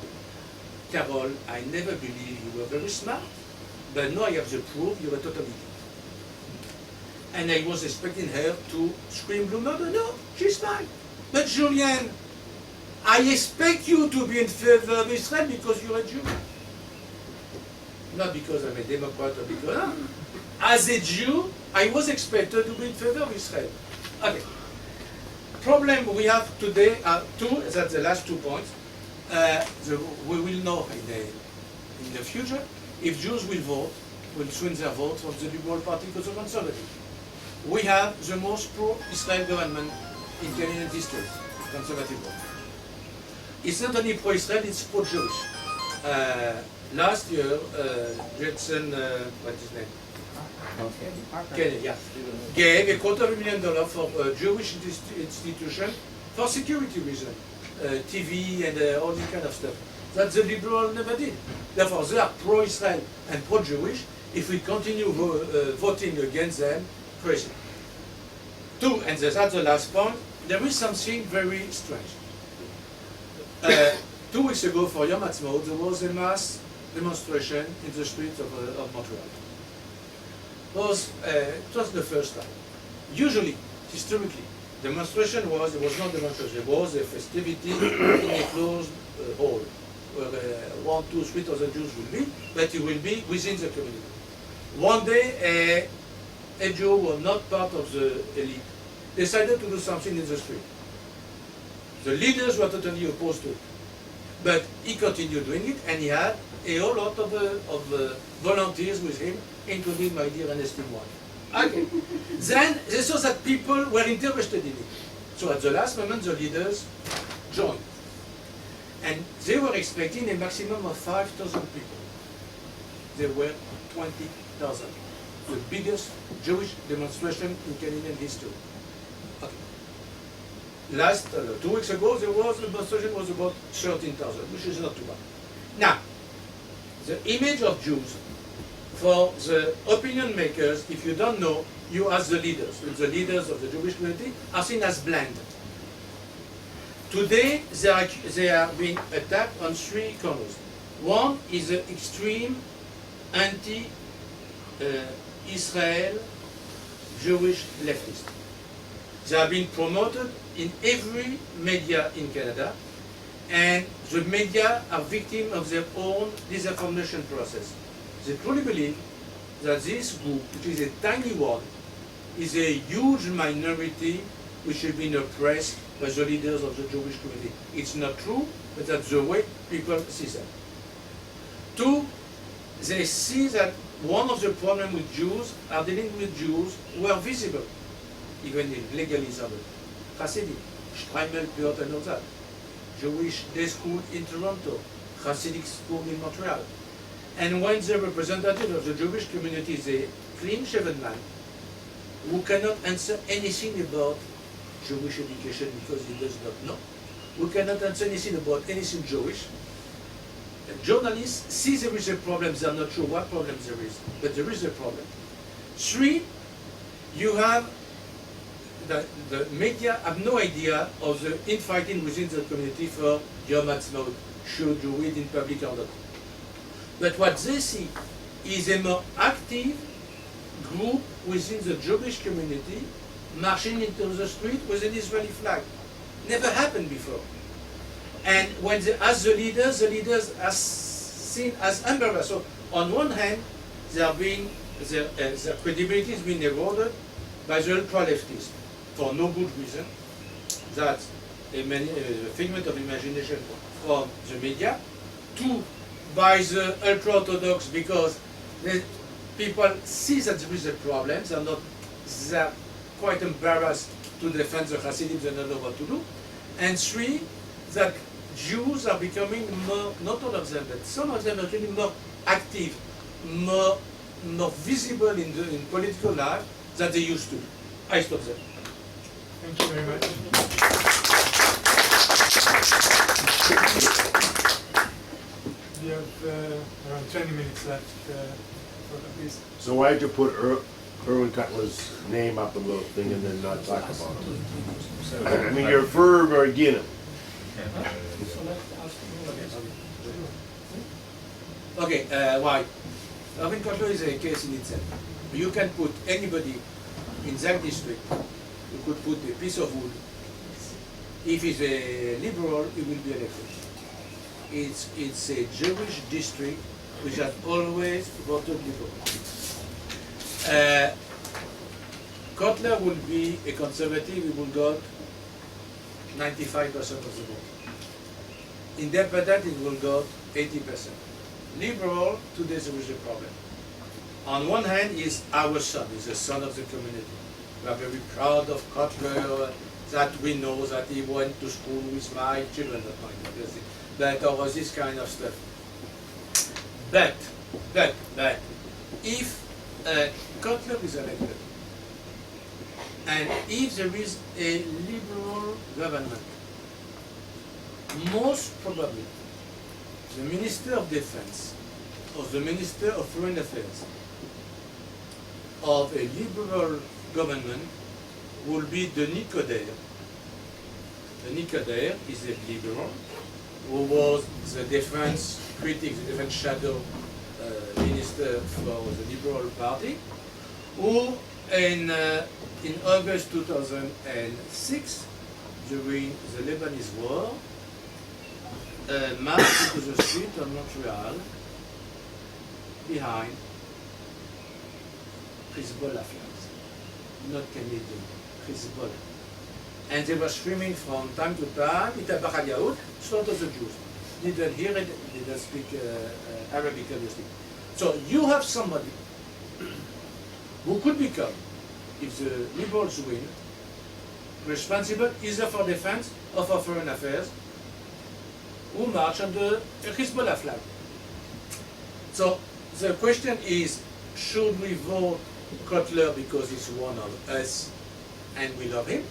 Carol, I never believed you were very smart, but now I have the proof you're a total idiot. And I was expecting her to scream blue murder. No, she's fine. But Julien, I expect you to be in favor of Israel because you're a Jew. Not because I'm a Democrat or because, as a Jew, I was expected to be in favor of Israel. Okay. Problem we have today are two, that's the last 2 points. We will know in the future if Jews will swing their vote from the Liberal Party to the Conservative. We have the most pro-Israel government in Canadian history, Conservative vote. It's not only pro-Israel, it's pro-Jewish. Last year, Jetson, what's his name? Kennedy, yeah. Gave $250,000 for a Jewish institution for security reasons, TV and all this kind of stuff. That the liberal never did. Therefore, they are pro-Israel and pro-Jewish. If we continue voting against them, crazy. Two, and that's the last point, there is something very strange. 2 weeks ago for Yom HaTzmaut, there was a mass demonstration in the streets of Montreal. It was the first time. Usually, historically, demonstration was, it was not demonstration, it was a festivity in a closed hall, where 1, 2, 3,000 Jews will be, but it will be within the community. One day, a Jew who was not part of the elite decided to do something in the street. The leaders were totally opposed to it. But he continued doing it, and he had a whole lot of volunteers with him, including my dear and esteemed wife. Okay. Then they saw that people were interested in it. So at the last moment, the leaders joined. And they were expecting a maximum of 5,000 people. There were 20,000. The biggest Jewish demonstration in Canadian history. Okay. Last 2 weeks ago, there was a demonstration was about 13,000, which is not too bad. Now, the image of Jews for the opinion makers, if you don't know, you as the leaders of the Jewish community are seen as bland. Today, they are being attacked on 3 corners. One is the extreme anti-Israel Jewish leftist. They are being promoted in every media in Canada, and the media are victims of their own disinformation process. They truly believe that this group, which is a tiny one, is a huge minority which has been oppressed by the leaders of the Jewish community. It's not true, but that's the way people see that. 2, they see that one of the problems with Jews are dealing with Jews who are visible, even in legalism. Hasidic, Streimel, Piot, and all that. Jewish day school in Toronto, Hasidic school in Montreal. And when the representative of the Jewish community is a clean-shaven man who cannot answer anything about Jewish education because he does not know, who cannot answer anything about anything Jewish, journalists see there is a problem, they are not sure what problem there is, but there is a problem. 3, you have the media have no idea of the infighting within the community for Yom Ha'atzmaut, should you read in public or not. But what they see is a more active group within the Jewish community marching into the street with an Israeli flag. Never happened before. And when they ask the leaders are seen as embarrassed. So on one hand, their credibility is being eroded by the ultra-leftists for no good reason. That's a figment of imagination from the media. 2, by the ultra-orthodox, because the people see that there is a problem. They're quite embarrassed to defend the Hasidim, they don't know what to do. And 3, that Jews are becoming more, not all of them, but some of them are really more active, more visible in political life than they used to. I stop there. Thank you very much. We have around 20 minutes left for please. So why did you put Erwin Cutler's name up on the thing and then not talk about him? I mean, you're for or against him? Okay, why? Erwin Cutler is a case in itself. You can put anybody in that district. You could put a piece of wood. If he's a liberal, he will be elected. It's a Jewish district which has always voted liberal. Cutler will be a conservative, he will get 95% of the vote. Independent, he will get 80%. Liberal, today there is a problem. On one hand, he's our son, he's the son of the community. We are very proud of Cutler, that we know that he went to school with my children, not mine, obviously. But all this kind of stuff. But, if Cutler is elected, and if there is a liberal government, most probably the Minister of Defense or the Minister of Foreign Affairs of a liberal government will be Denis Coderre. Denis Coderre is a liberal who was the defense critic, the defense shadow minister for the Liberal Party, who in August 2006, during the Lebanese War, marched into the street of Montreal behind Hezbollah flags, not Canadian, Hezbollah. And they were screaming from time to time, Itabach al Yahud, slaughter the Jews. Didn't hear it, didn't speak Arabic, obviously. So you have somebody who could become, if the liberals win, responsible either for defense or for foreign affairs, who march under a Hezbollah flag. So the question is, should we vote Kotler because he's one of us and we love him?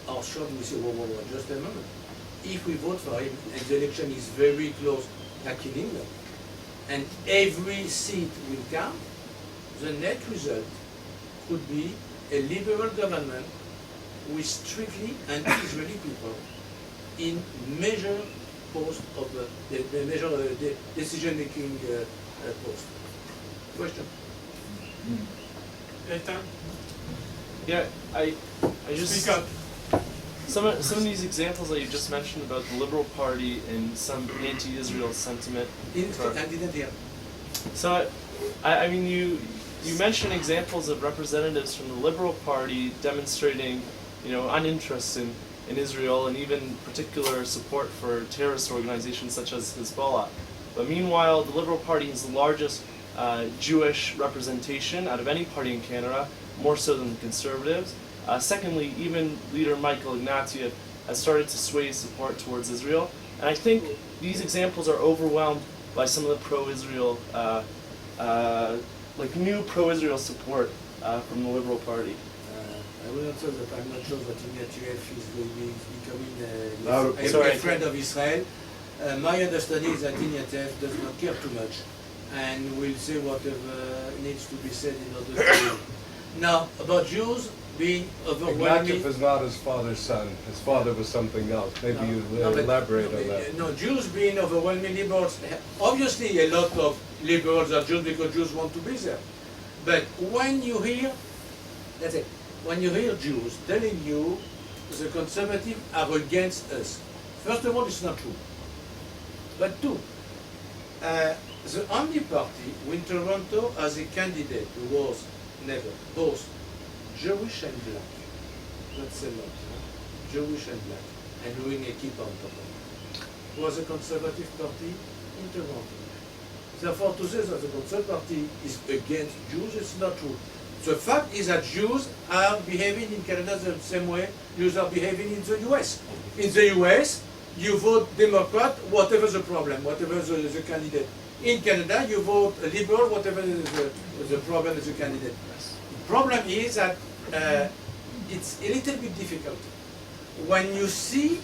Or should we say, whoa, just a moment. If we vote for him and the election is very close, like in England, and every seat will count, the net result could be a liberal government with strictly anti-Israeli people in major post of the major decision-making post. Question? Eitan, Yeah, I just speak up. some of these examples that you just mentioned about the Liberal Party and some anti-Israel sentiment. I didn't hear. So, I mean, you mentioned examples of representatives from the Liberal Party demonstrating, uninterest in Israel and even particular support for terrorist organizations such as Hezbollah. But meanwhile, the Liberal Party is the largest Jewish representation out of any party in Canada, more so than the Conservatives. Secondly, even leader Michael Ignatieff has started to sway his support towards Israel. And I think these examples are overwhelmed by some of the pro-Israel, new pro-Israel support from the Liberal Party. I will answer that I'm not sure that Ignatieff is becoming Sorry. a friend of Israel. My understanding is that Ignatieff does not care too much and will say whatever needs to be said in order to... Now, about Jews being overwhelming... Ignatieff is not his father's son. His father was something else. Maybe you elaborate on that. No, Jews being overwhelming liberals. Obviously, a lot of liberals are Jews because Jews want to be there. But when you hear, that's it, when you hear Jews telling you the conservatives are against us, first of all, it's not true. But two, the only party in Toronto as a candidate who was never both Jewish and black, that's a lot, Jewish and black, and doing a keep on top of it, was a conservative party in Toronto. Therefore, to say that the Conservative Party is against Jews, it's not true. The fact is that Jews are behaving in Canada the same way Jews are behaving in the US. In the US, you vote Democrat, whatever the problem, whatever the candidate. In Canada, you vote Liberal, whatever the problem is the candidate. The problem is that it's a little bit difficult. When you see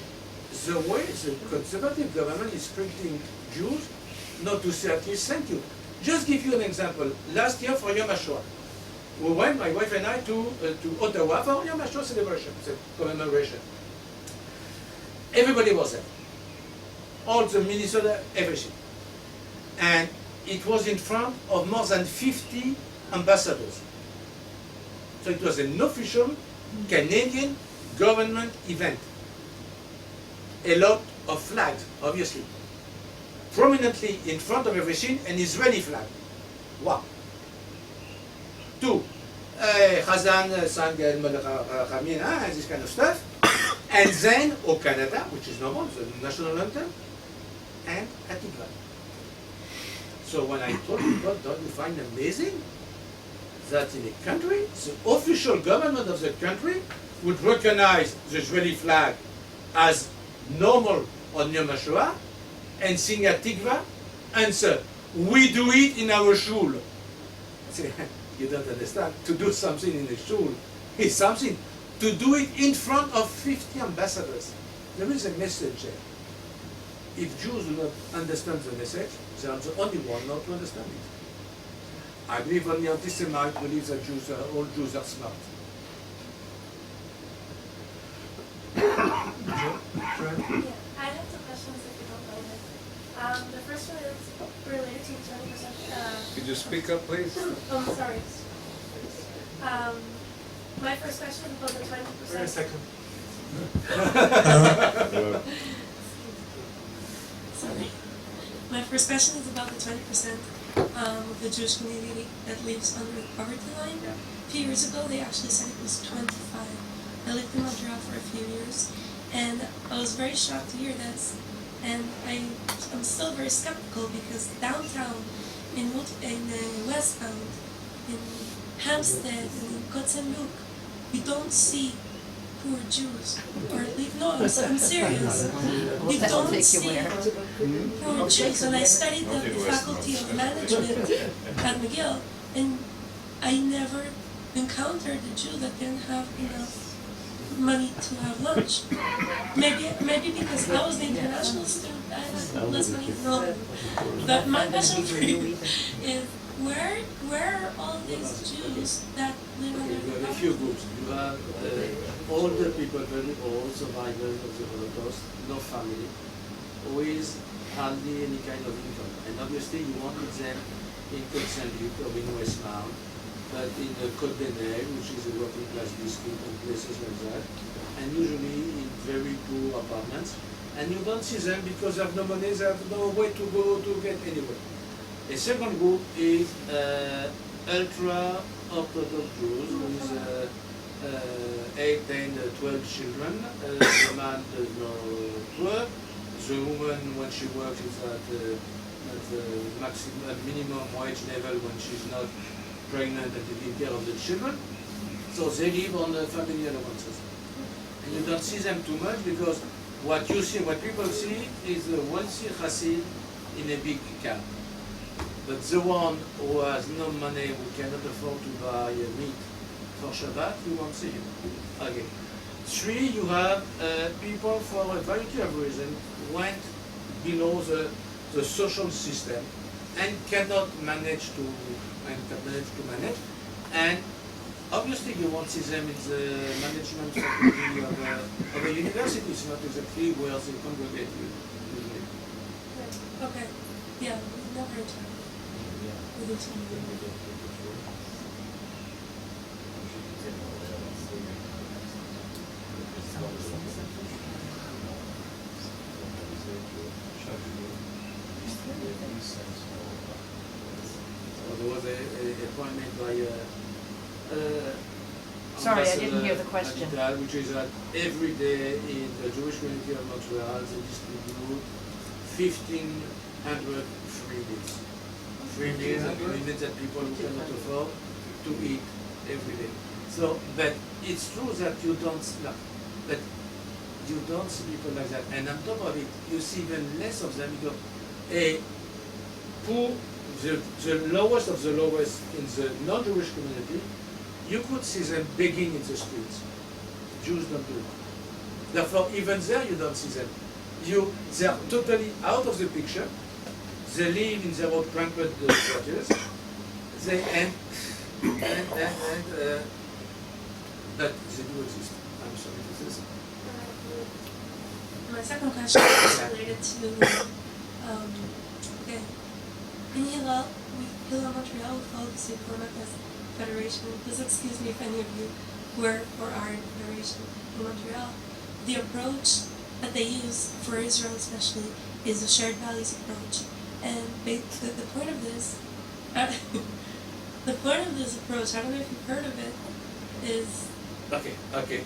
the way the Conservative government is treating Jews, not to say at least thank you. Just give you an example. Last year for Yom HaShoah, we went, my wife and I, to Ottawa for Yom HaShoah celebration, commemoration. Everybody was there. All the Minnesota, everything. And it was in front of more than 50 ambassadors. So it was an official Canadian government event. A lot of flags, obviously. Prominently in front of everything, an Israeli flag. Wow. Two, Chazan sang El Melech HaChamim, and this kind of stuff. And then, au Canada, which is normal, the national anthem, and Hatikva. So when I told people, don't you find amazing that in a country, the official government of the country would recognize the Israeli flag as normal on Yom HaShoah, and sing Hatikva, answer, we do it in our shul. I say, you don't understand. To do something in a shul is something. To do it in front of 50 ambassadors. There is a message there. If Jews do not understand the message, they are the only one not to understand it. I believe only anti-Semites believe that all Jews are smart. Yeah, I have a question questions, if you don't mind. The first one is related to 20%. Could you speak up, please? Oh, sorry. My first question is about the 20%. Wait a second. Sorry. My first question is about the 20% of the Jewish community that lives under the poverty line. A few years ago, they actually said it was 25. I lived in Montreal for a few years, and I was very shocked to hear this. And I'm still very skeptical because downtown, in Westbound, in Hampstead, and in Kotzenburg, we don't see poor Jews. Or no, I'm serious. We don't see poor Jews. And I studied the faculty of management at McGill, and I never encountered a Jew that didn't have enough money to have lunch. Maybe because I was the international student, I had less money than all of them. But my question for you is, where are all these Jews that live under the A few groups. You have older people, very old survivors of the Holocaust, no family, with hardly any kind of income. And obviously you wanted them in Côte-Saint-Luc or in Westmount, but in the Côte d'Enay, which is a working class district and places like that, and usually in very poor apartments. And you don't see them because they have no money, they have no way to go to get anywhere. A second group is ultra-Orthodox Jews with 8, 10, 12 children. The man does not work. The woman, when she works, is at the maximum, minimum wage level when she's not pregnant and taking care of the children. So they live on the family allowances. And you don't see them too much because what you see, what people see is a wealthy Hasid in a big car. But the one who has no money, who cannot afford to buy meat for Shabbat, you won't see him. Okay. 3, you have people for a variety of reasons went below the social system and cannot manage to manage. And obviously you won't see them in the management faculty of a university. It's not exactly where they congregate usually. Okay. Yeah, never tried. There was a point made by Sorry, I didn't hear the question. which is that every day in the Jewish community of Montreal they distribute 1,500 free meals. Free meals means that people who cannot afford to eat every day. So, but it's true that you don't see people like that. And on top of it, you see even less of them because the lowest of the lowest in the non-Jewish community, you could see them begging in the streets. Jews don't do it. Therefore, even there you don't see them. They are totally out of the picture. They live in their own cramped quarters. But they do exist. I'm sorry to say so. My second question is related to, okay, in Hillel Montreal, we call the same format as Federation. Please excuse me if any of you were or are in Federation in Montreal. The approach that they use for Israel especially is the shared values approach. And the point of this, the point of this approach, I don't know if you've heard of it, is... Okay.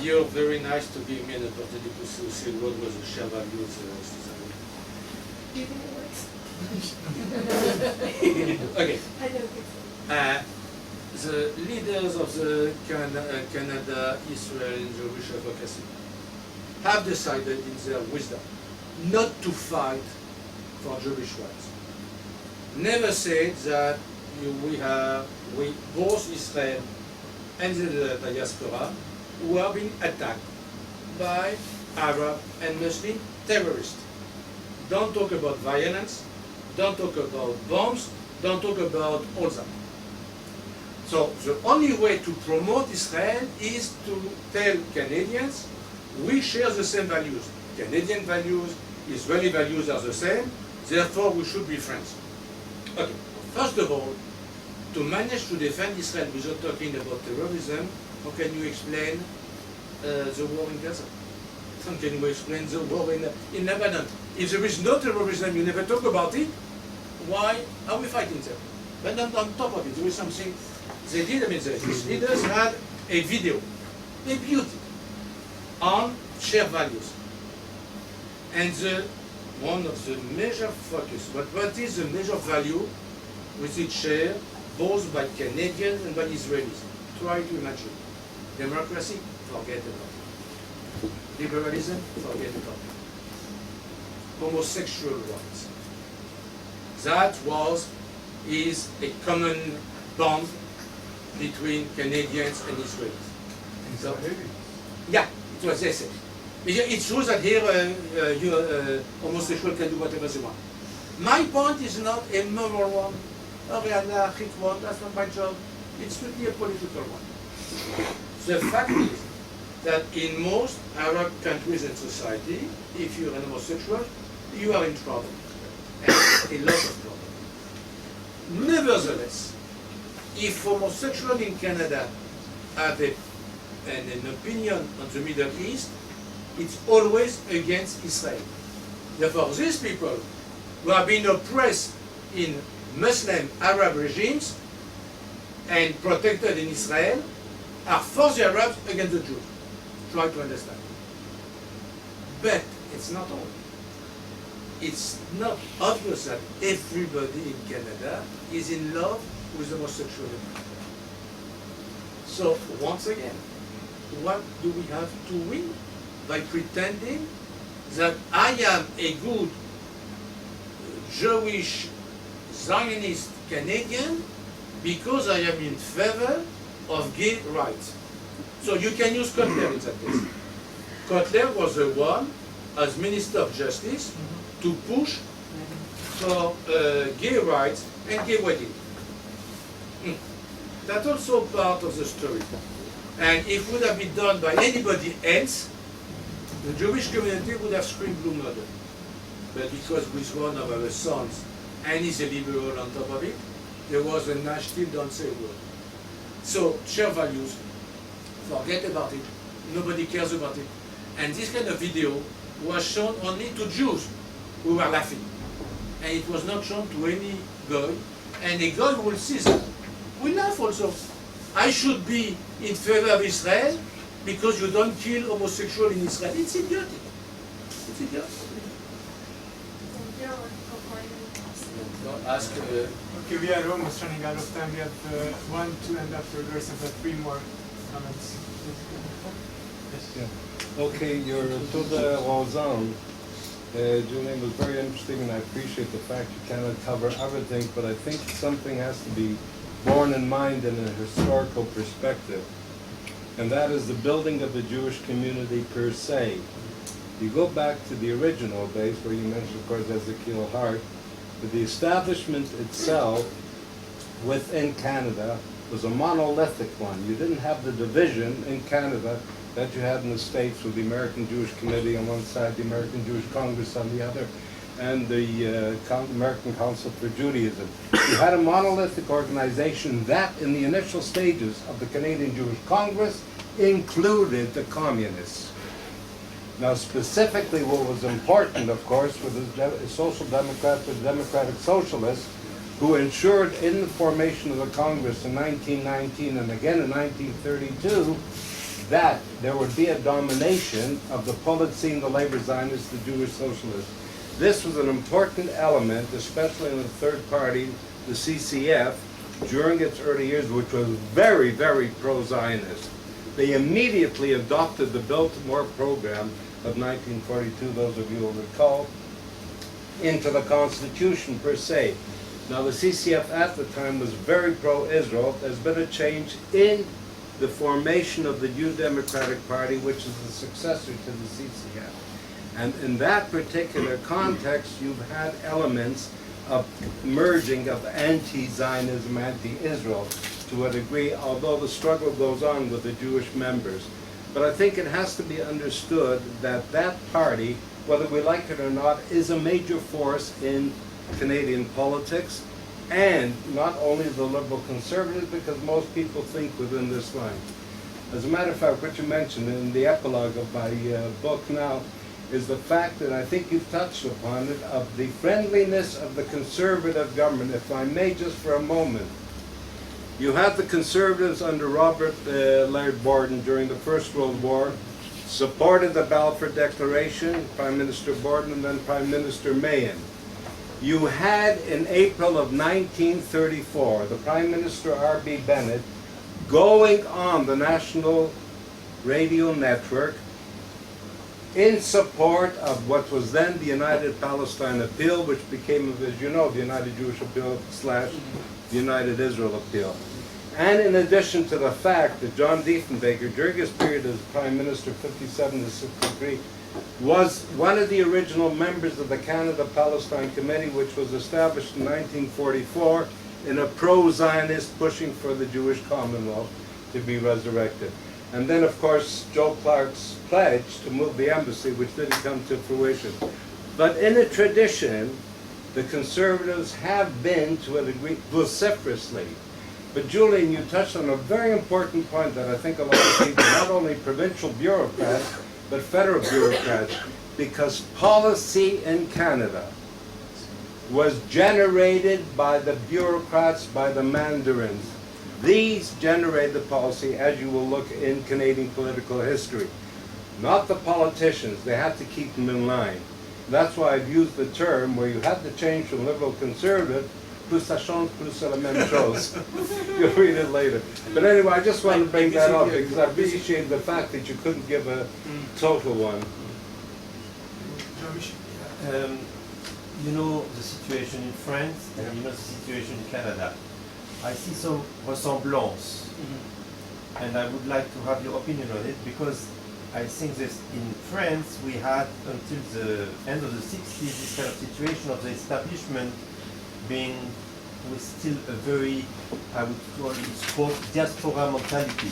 You're very nice to give me an opportunity to see what was the shared values society. Do you think it works? Okay. I don't think so. The leaders of the Canada, Israel, and Jewish advocacy have decided in their wisdom not to fight for Jewish rights. Never said that we both Israel and the diaspora who are being attacked by Arab and Muslim terrorists. Don't talk about violence, don't talk about bombs, don't talk about all that. So the only way to promote Israel is to tell Canadians we share the same values, Canadian values, Israeli values are the same, therefore we should be friends. Okay, first of all, to manage to defend Israel without talking about terrorism, how can you explain the war in Gaza? How can you explain the war in Lebanon? If there is no terrorism, you never talk about it, why are we fighting them? But on top of it, there is something they did. I mean, these leaders had a video, a beauty, on shared values. And one of the major focus, but what is the major value which is shared both by Canadians and by Israelis? Try to imagine. Democracy, forget about it. Liberalism, forget about it. Homosexual rights. That is a common bond between Canadians and Israelis. So, yeah, it was essay. It's true that here homosexual can do whatever they want. My point is not a moral one, or an anarchic one, that's not my job. It's strictly a political one. The fact is that in most Arab countries and society, if you're an homosexual, you are in trouble. And a lot of trouble. Nevertheless, if homosexuals in Canada have an opinion on the Middle East, it's always against Israel. Therefore, these people who have been oppressed in Muslim Arab regimes and protected in Israel are for the Arabs against the Jews. Try to understand. But it's not all. It's not obvious that everybody in Canada is in love with homosexuality. So, once again, what do we have to win by pretending that I am a good Jewish Zionist Canadian because I am in favor of gay rights? So you can use Kotler in that case. Kotler was the one, as Minister of Justice, to push for gay rights and gay wedding. That's also part of the story. And if it would have been done by anybody else, the Jewish community would have screamed blue murder. But because with one of our sons, and he's a liberal on top of it, there was a Nash still don't say a word. So, shared values, forget about it. Nobody cares about it. And this kind of video was shown only to Jews who were laughing. And it was not shown to any guy. And a guy will see that. We laugh also. I should be in favor of Israel because you don't kill homosexuals in Israel. It's idiotic. It's idiotic. Ask. Okay, we are almost running out of time. We have 1, 2, and after Gerson, but 3 more comments. Yeah. Okay, your Toda Rozan, Julien, was very interesting, and I appreciate the fact you cannot cover everything, but I think something has to be borne in mind in a historical perspective, and that is the building of the Jewish community per se. You go back to the original days, where you mentioned, of course, Ezekiel Hart, but the establishment itself within Canada was a monolithic one. You didn't have the division in Canada that you had in the States with the American Jewish Committee on one side, the American Jewish Congress on the other, and the American Council for Judaism. You had a monolithic organization that, in the initial stages of the Canadian Jewish Congress, included the communists. Now, specifically, what was important, of course, was the Social Democrats, the Democratic Socialists, who ensured in the formation of the Congress in 1919 and again in 1932 that there would be a domination of the Politzin, the Labor Zionists, the Jewish Socialists. This was an important element, especially in the third party, the CCF, during its early years, which was very, very pro-Zionist. They immediately adopted the Biltmore program of 1942, those of you will recall, into the Constitution per se. Now, the CCF at the time was very pro-Israel. There's been a change in the formation of the New Democratic Party, which is the successor to the CCF. And in that particular context, you've had elements of merging of anti-Zionism, anti-Israel to a degree, although the struggle goes on with the Jewish members. But I think it has to be understood that that party whether we like it or not, is a major force in Canadian politics, and not only the Liberal Conservatives, because most people think within this line. As a matter of fact, what you mentioned in the epilogue of my book now is the fact that I think you've touched upon it, of the friendliness of the Conservative government. If I may, just for a moment, you have the Conservatives under Robert Laird Borden during the First World War, supported the Balfour Declaration, Prime Minister Borden and then Prime Minister Mahan. You had in April of 1934, the Prime Minister R.B. Bennett going on the National Radio Network in support of what was then the United Palestine Appeal, which became, as you know, the United Jewish Appeal / the United Israel Appeal. And in addition to the fact that John Diefenbaker, during his period as Prime Minister 57 to 63, was one of the original members of the Canada-Palestine Committee, which was established in 1944 in a pro-Zionist pushing for the Jewish Commonwealth to be resurrected. And then, of course, Joe Clark's pledge to move the embassy, which didn't come to fruition. But in a tradition, the Conservatives have been, to a degree, vociferously. But Julien, you touched on a very important point that I think a lot of people, not only provincial bureaucrats, but federal bureaucrats, because policy in Canada was generated by the bureaucrats, by the mandarins. These generate the policy, as you will look in Canadian political history. Not the politicians, they had to keep them in line. That's why I've used the term where you had to change from liberal conservative, plus ça change, plus c'est la même chose. You'll read it later. But anyway, I just wanted to bring that up because I appreciate the fact that you couldn't give a total one. You know the situation in France and you know the situation in Canada. I see some ressemblance, and I would like to have your opinion on it, because I think that in France we had until the end of the 60s this kind of situation of the establishment being with still a very, I would call it diaspora mentality.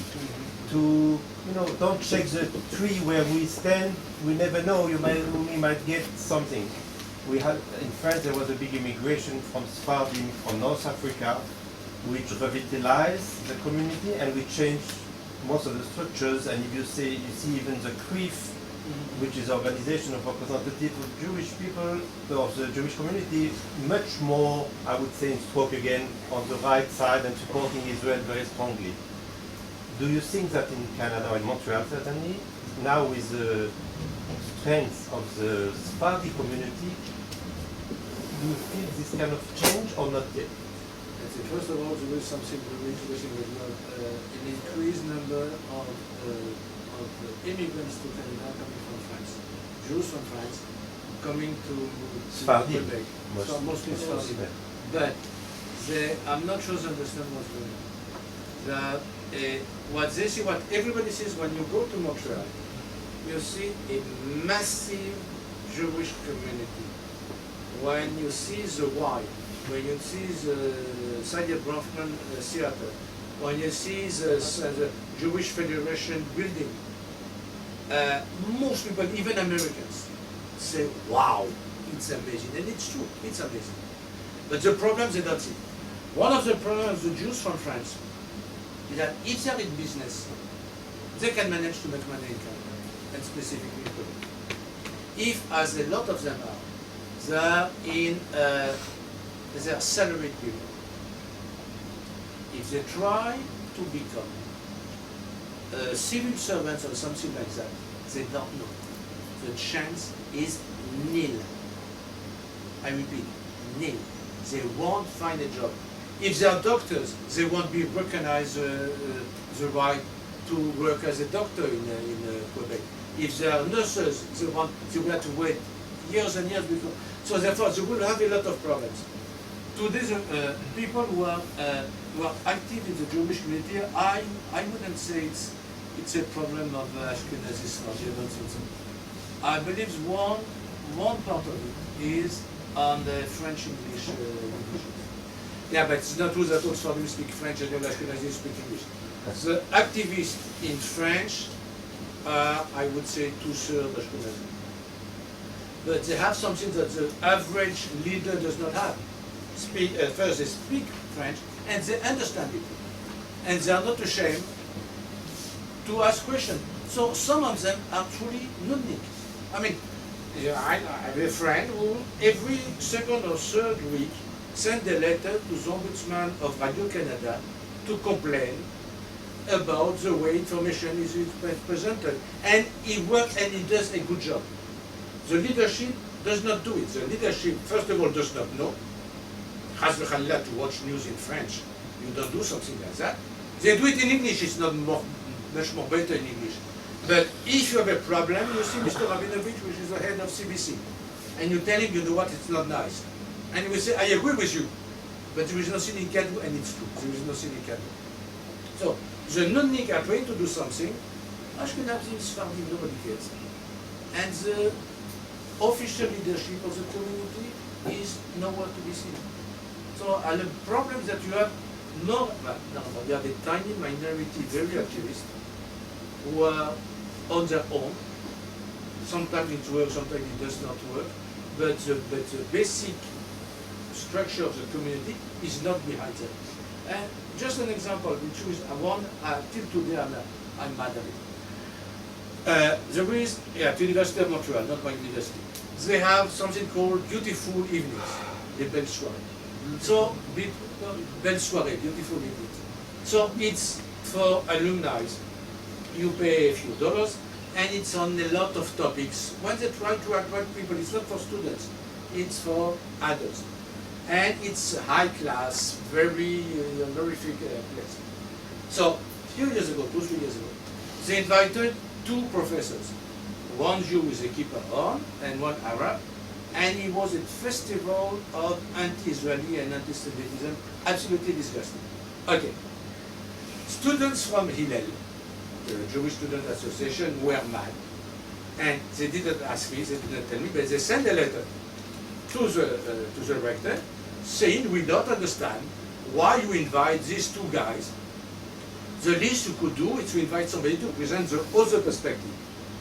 To, you know, don't check the tree where we stand, we never know, we might get something. We had, in France there was a big immigration from Sephardim, from North Africa, which revitalized the community, and we changed most of the structures. And if you see even the CRIF, which is organization of representative of Jewish people, of the Jewish community, much more, I would say, spoke again on the right side and supporting Israel very strongly. Do you think that in Canada or in Montreal certainly, now with the strength of the Sephardi community, do you feel this kind of change or not yet? First of all, there is something very interesting about an increased number of immigrants to Canada coming from France, Jews from France coming to Quebec, so mostly Sephardi. But I'm not sure they understand what's going on. What everybody sees when you go to Montreal, you see a massive Jewish community. When you see the Y, when you see the Sadiq Bronfman Theater, when you see the Jewish Federation building, most people, even Americans, say, wow, it's amazing. And it's true, it's amazing. But the problem they don't see. One of the problems of the Jews from France is that if they're in business, they can manage to make money in Canada, and specifically in Quebec. If, as a lot of them are, they are salaried people. If they try to become civil servants or something like that, they don't know. The chance is nil. I repeat, nil. They won't find a job. If they are doctors, they won't be recognized the right to work as a doctor in Quebec. If they are nurses, they will have to wait years and years before. So therefore, they will have a lot of problems. Today, people who are active in the Jewish community, I wouldn't say it's a problem of Ashkenazism. I don't think so. I believe one part of it is on the French-English division. Yeah, but it's not true that all Sfardim speak French and all Ashkenazis speak English. The activists in French are, I would say, 2/3 Ashkenazi. but they have something that the average leader does not have. First, they speak French, and they understand it. And they are not ashamed to ask questions. So some of them are truly nudnik. I mean, yeah, I have a friend who every second or third week send a letter to the Ombudsman of Radio-Canada to complain about the way information is presented. And he works and he does a good job. The leadership does not do it. The leadership, first of all, does not know. Has the Khalila to watch news in French. You don't do something like that. They do it in English. It's not much more better in English. But if you have a problem, you see Mr. Rabinovich, which is the head of CBC, and you tell him, you know what, it's not nice. And he will say, I agree with you, but there is nothing he can do, and it's true. There is nothing he can do. So, the non-nick are trying to do something, Ashkenazim, Sfardim, nobody cares. And the official leadership of the community is nowhere to be seen. So, the problem is that you have you have a tiny minority, very activist, who are on their own. Sometimes it works, sometimes it does not work. But the basic structure of the community is not behind them. And just an example, which is one till today I'm mad at it. There is at University of Montreal, not my university, they have something called beautiful evenings, the belle soirée. So belle soirée, beautiful evenings. So it's for alumni. You pay a few dollars, and it's on a lot of topics. When they try to attract people, it's not for students, it's for adults. And it's a high class, very honorific place. So, a few years ago, 2-3 years ago, they invited 2 professors. One Jew with a kippah on, and one Arab. And it was a festival of anti-Israeli and anti-Semitism, absolutely disgusting. Okay. Students from Hillel, the Jewish Student Association, were mad. And they didn't ask me, they didn't tell me, but they sent a letter to the rector saying, we don't understand why you invite these 2 guys. The least you could do is to invite somebody to present the other perspective.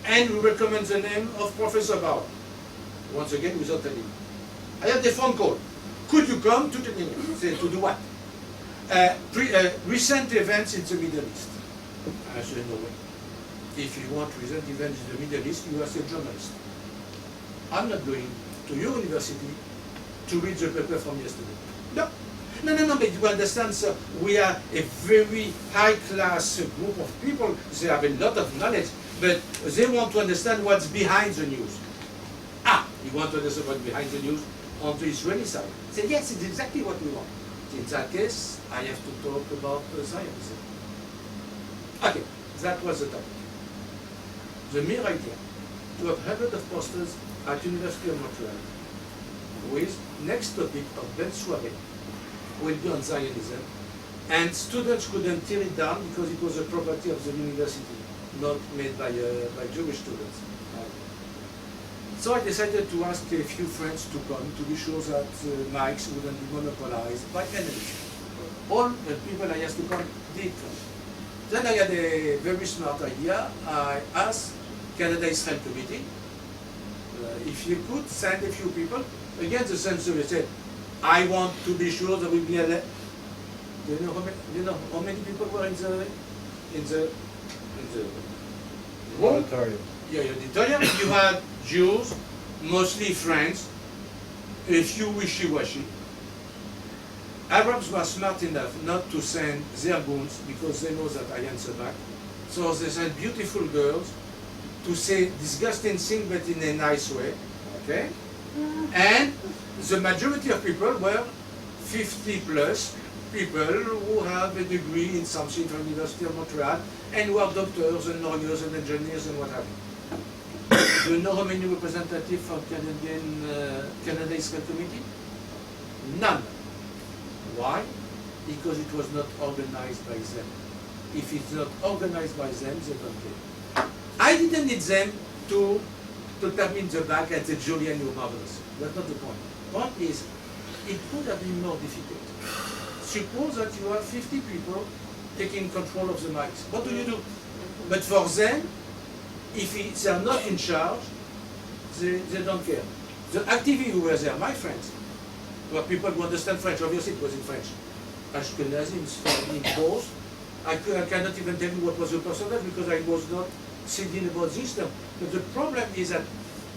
And we recommend the name of Professor Bauer. Once again, without telling me. I had a phone call. Could you come to the meeting? Say, to do what? Recent events in the Middle East. I said, no way. If you want recent events in the Middle East, you are a journalist. I'm not going to your university to read the paper from yesterday. No, but you understand, sir, we are a very high-class group of people. They have a lot of knowledge, but they want to understand what's behind the news. You want to understand what's behind the news on the Israeli side? Say, yes, it's exactly what we want. In that case, I have to talk about Zionism. Okay, that was the topic. The mere idea to have hundreds of posters at University of Montreal with next topic of belle soirée will be on Zionism, and students couldn't tear it down because it was a property of the university, not made by Jewish students. So I decided to ask a few friends to come to be sure that mics wouldn't be monopolized by enemies. All the people I asked to come did come. Then I had a very smart idea. I asked Canada-Israel Committee if you could send a few people. Again, the censor said, I want to be sure there will be a... Do you know how many people were in the Auditorium. Yeah, the auditorium. You had Jews, mostly French, a few wishy-washy. Arabs were smart enough not to send their goons because they know that I answer back. So they sent beautiful girls to say disgusting things but in a nice way. Okay? And the majority of people were 50 plus people who have a degree in something from the University of Montreal and who are doctors and lawyers and engineers and what have you. Do you know how many representatives from Canada-Israel Committee? None. Why? Because it was not organized by them. If it's not organized by them, they don't care. I didn't need them to tap me in the back and say, Julien, you're marvelous. That's not the point. The point is, it could have been more difficult. Suppose that you have 50 people taking control of the mics. What do you do? But for them, if they are not in charge, they don't care. The activists who were there, my friends, were people who understand French. Obviously, it was in French. Ashkenazim, Sfardim, both. I cannot even tell you what was the percentage because I was not thinking about this term. But the problem is that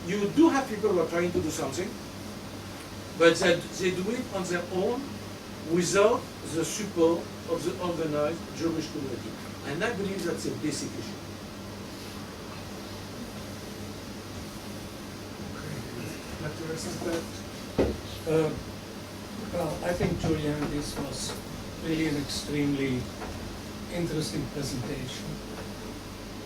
you do have people who are trying to do something, but they do it on their own without the support of the organized Jewish community. And I believe that's a basic issue. Well, I think, Julien, this was really an extremely interesting presentation.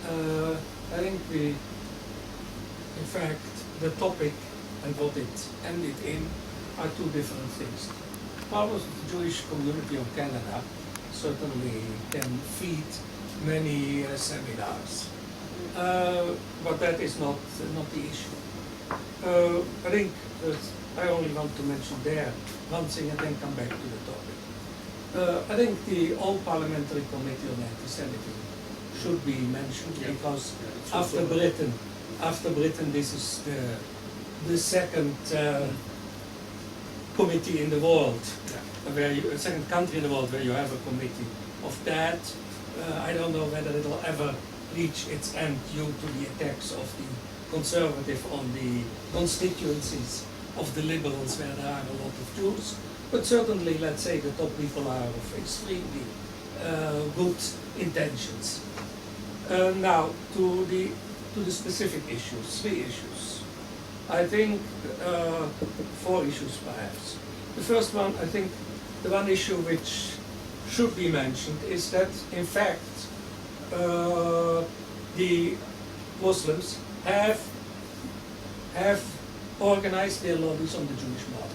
I think in fact, the topic and what it ended in are two different things. Part of the Jewish community of Canada certainly can feed many seminars, but that is not the issue. I think that I only want to mention there one thing and then come back to the topic. I think the All-Parliamentary Committee on Anti-Semitism should be mentioned because after Britain, this is the second committee in the world, second country in the world where you have a committee of that. I don't know whether it will ever reach its end due to the attacks of the conservative on the constituencies of the liberals where there are a lot of Jews. But certainly, let's say the top people are of extremely good intentions. Now, to the specific issues, 3 issues. I think 4 issues perhaps. The first one, I think the one issue which should be mentioned is that in fact the Muslims have organized their lobbies on the Jewish model.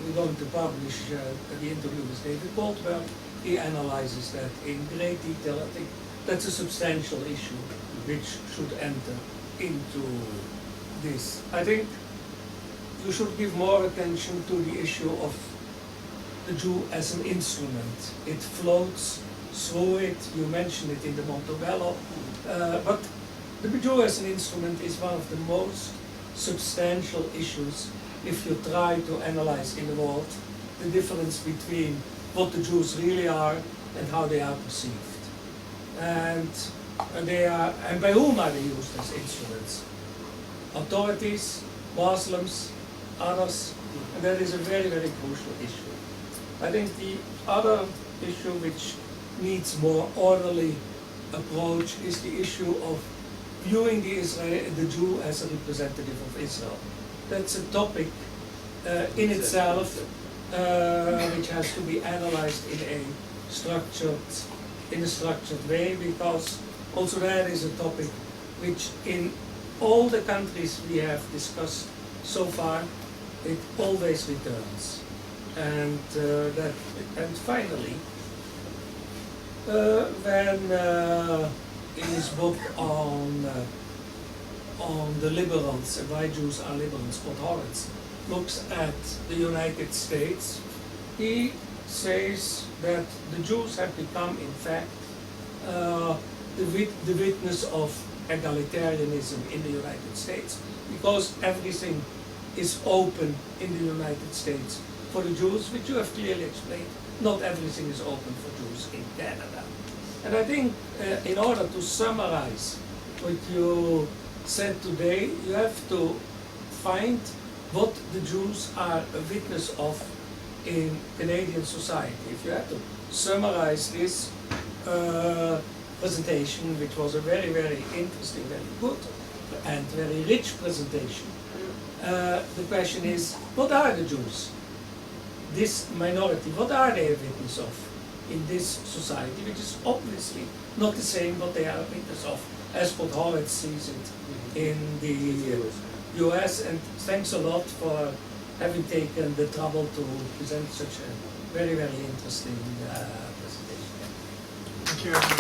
We're going to publish the interview with David Goldberg. He analyzes that in great detail. I think that's a substantial issue which should enter into this. I think you should give more attention to the issue of the Jew as an instrument. It floats through it. You mentioned it in the Montebello. But the Jew as an instrument is one of the most substantial issues if you try to analyze in the world the difference between what the Jews really are and how they are perceived. And by whom are they used as instruments? Authorities, Muslims, others, and that is a very, very crucial issue. I think the other issue which needs more orderly approach is the issue of viewing the Jew as a representative of Israel. That's a topic in itself which has to be analyzed in a structured way, because also that is a topic which in all the countries we have discussed so far, it always returns. And finally, when in his book on the liberals, why Jews are liberals, Podhoretz looks at the United States, he says that the Jews have become, in fact, the witness of egalitarianism in the United States, because everything is open in the United States for the Jews, which you have clearly explained. Not everything is open for Jews in Canada. And I think in order to summarize what you said today, you have to find what the Jews are a witness of in Canadian society. If you have to summarize this presentation, which was a very, very interesting, very good, and very rich presentation, the question is, what are the Jews? This minority, what are they a witness of in this society, which is obviously not the same what they are a witness of as Podhoretz sees it in the US. And thanks a lot for having taken the trouble to present such a very, very interesting presentation. Thank you.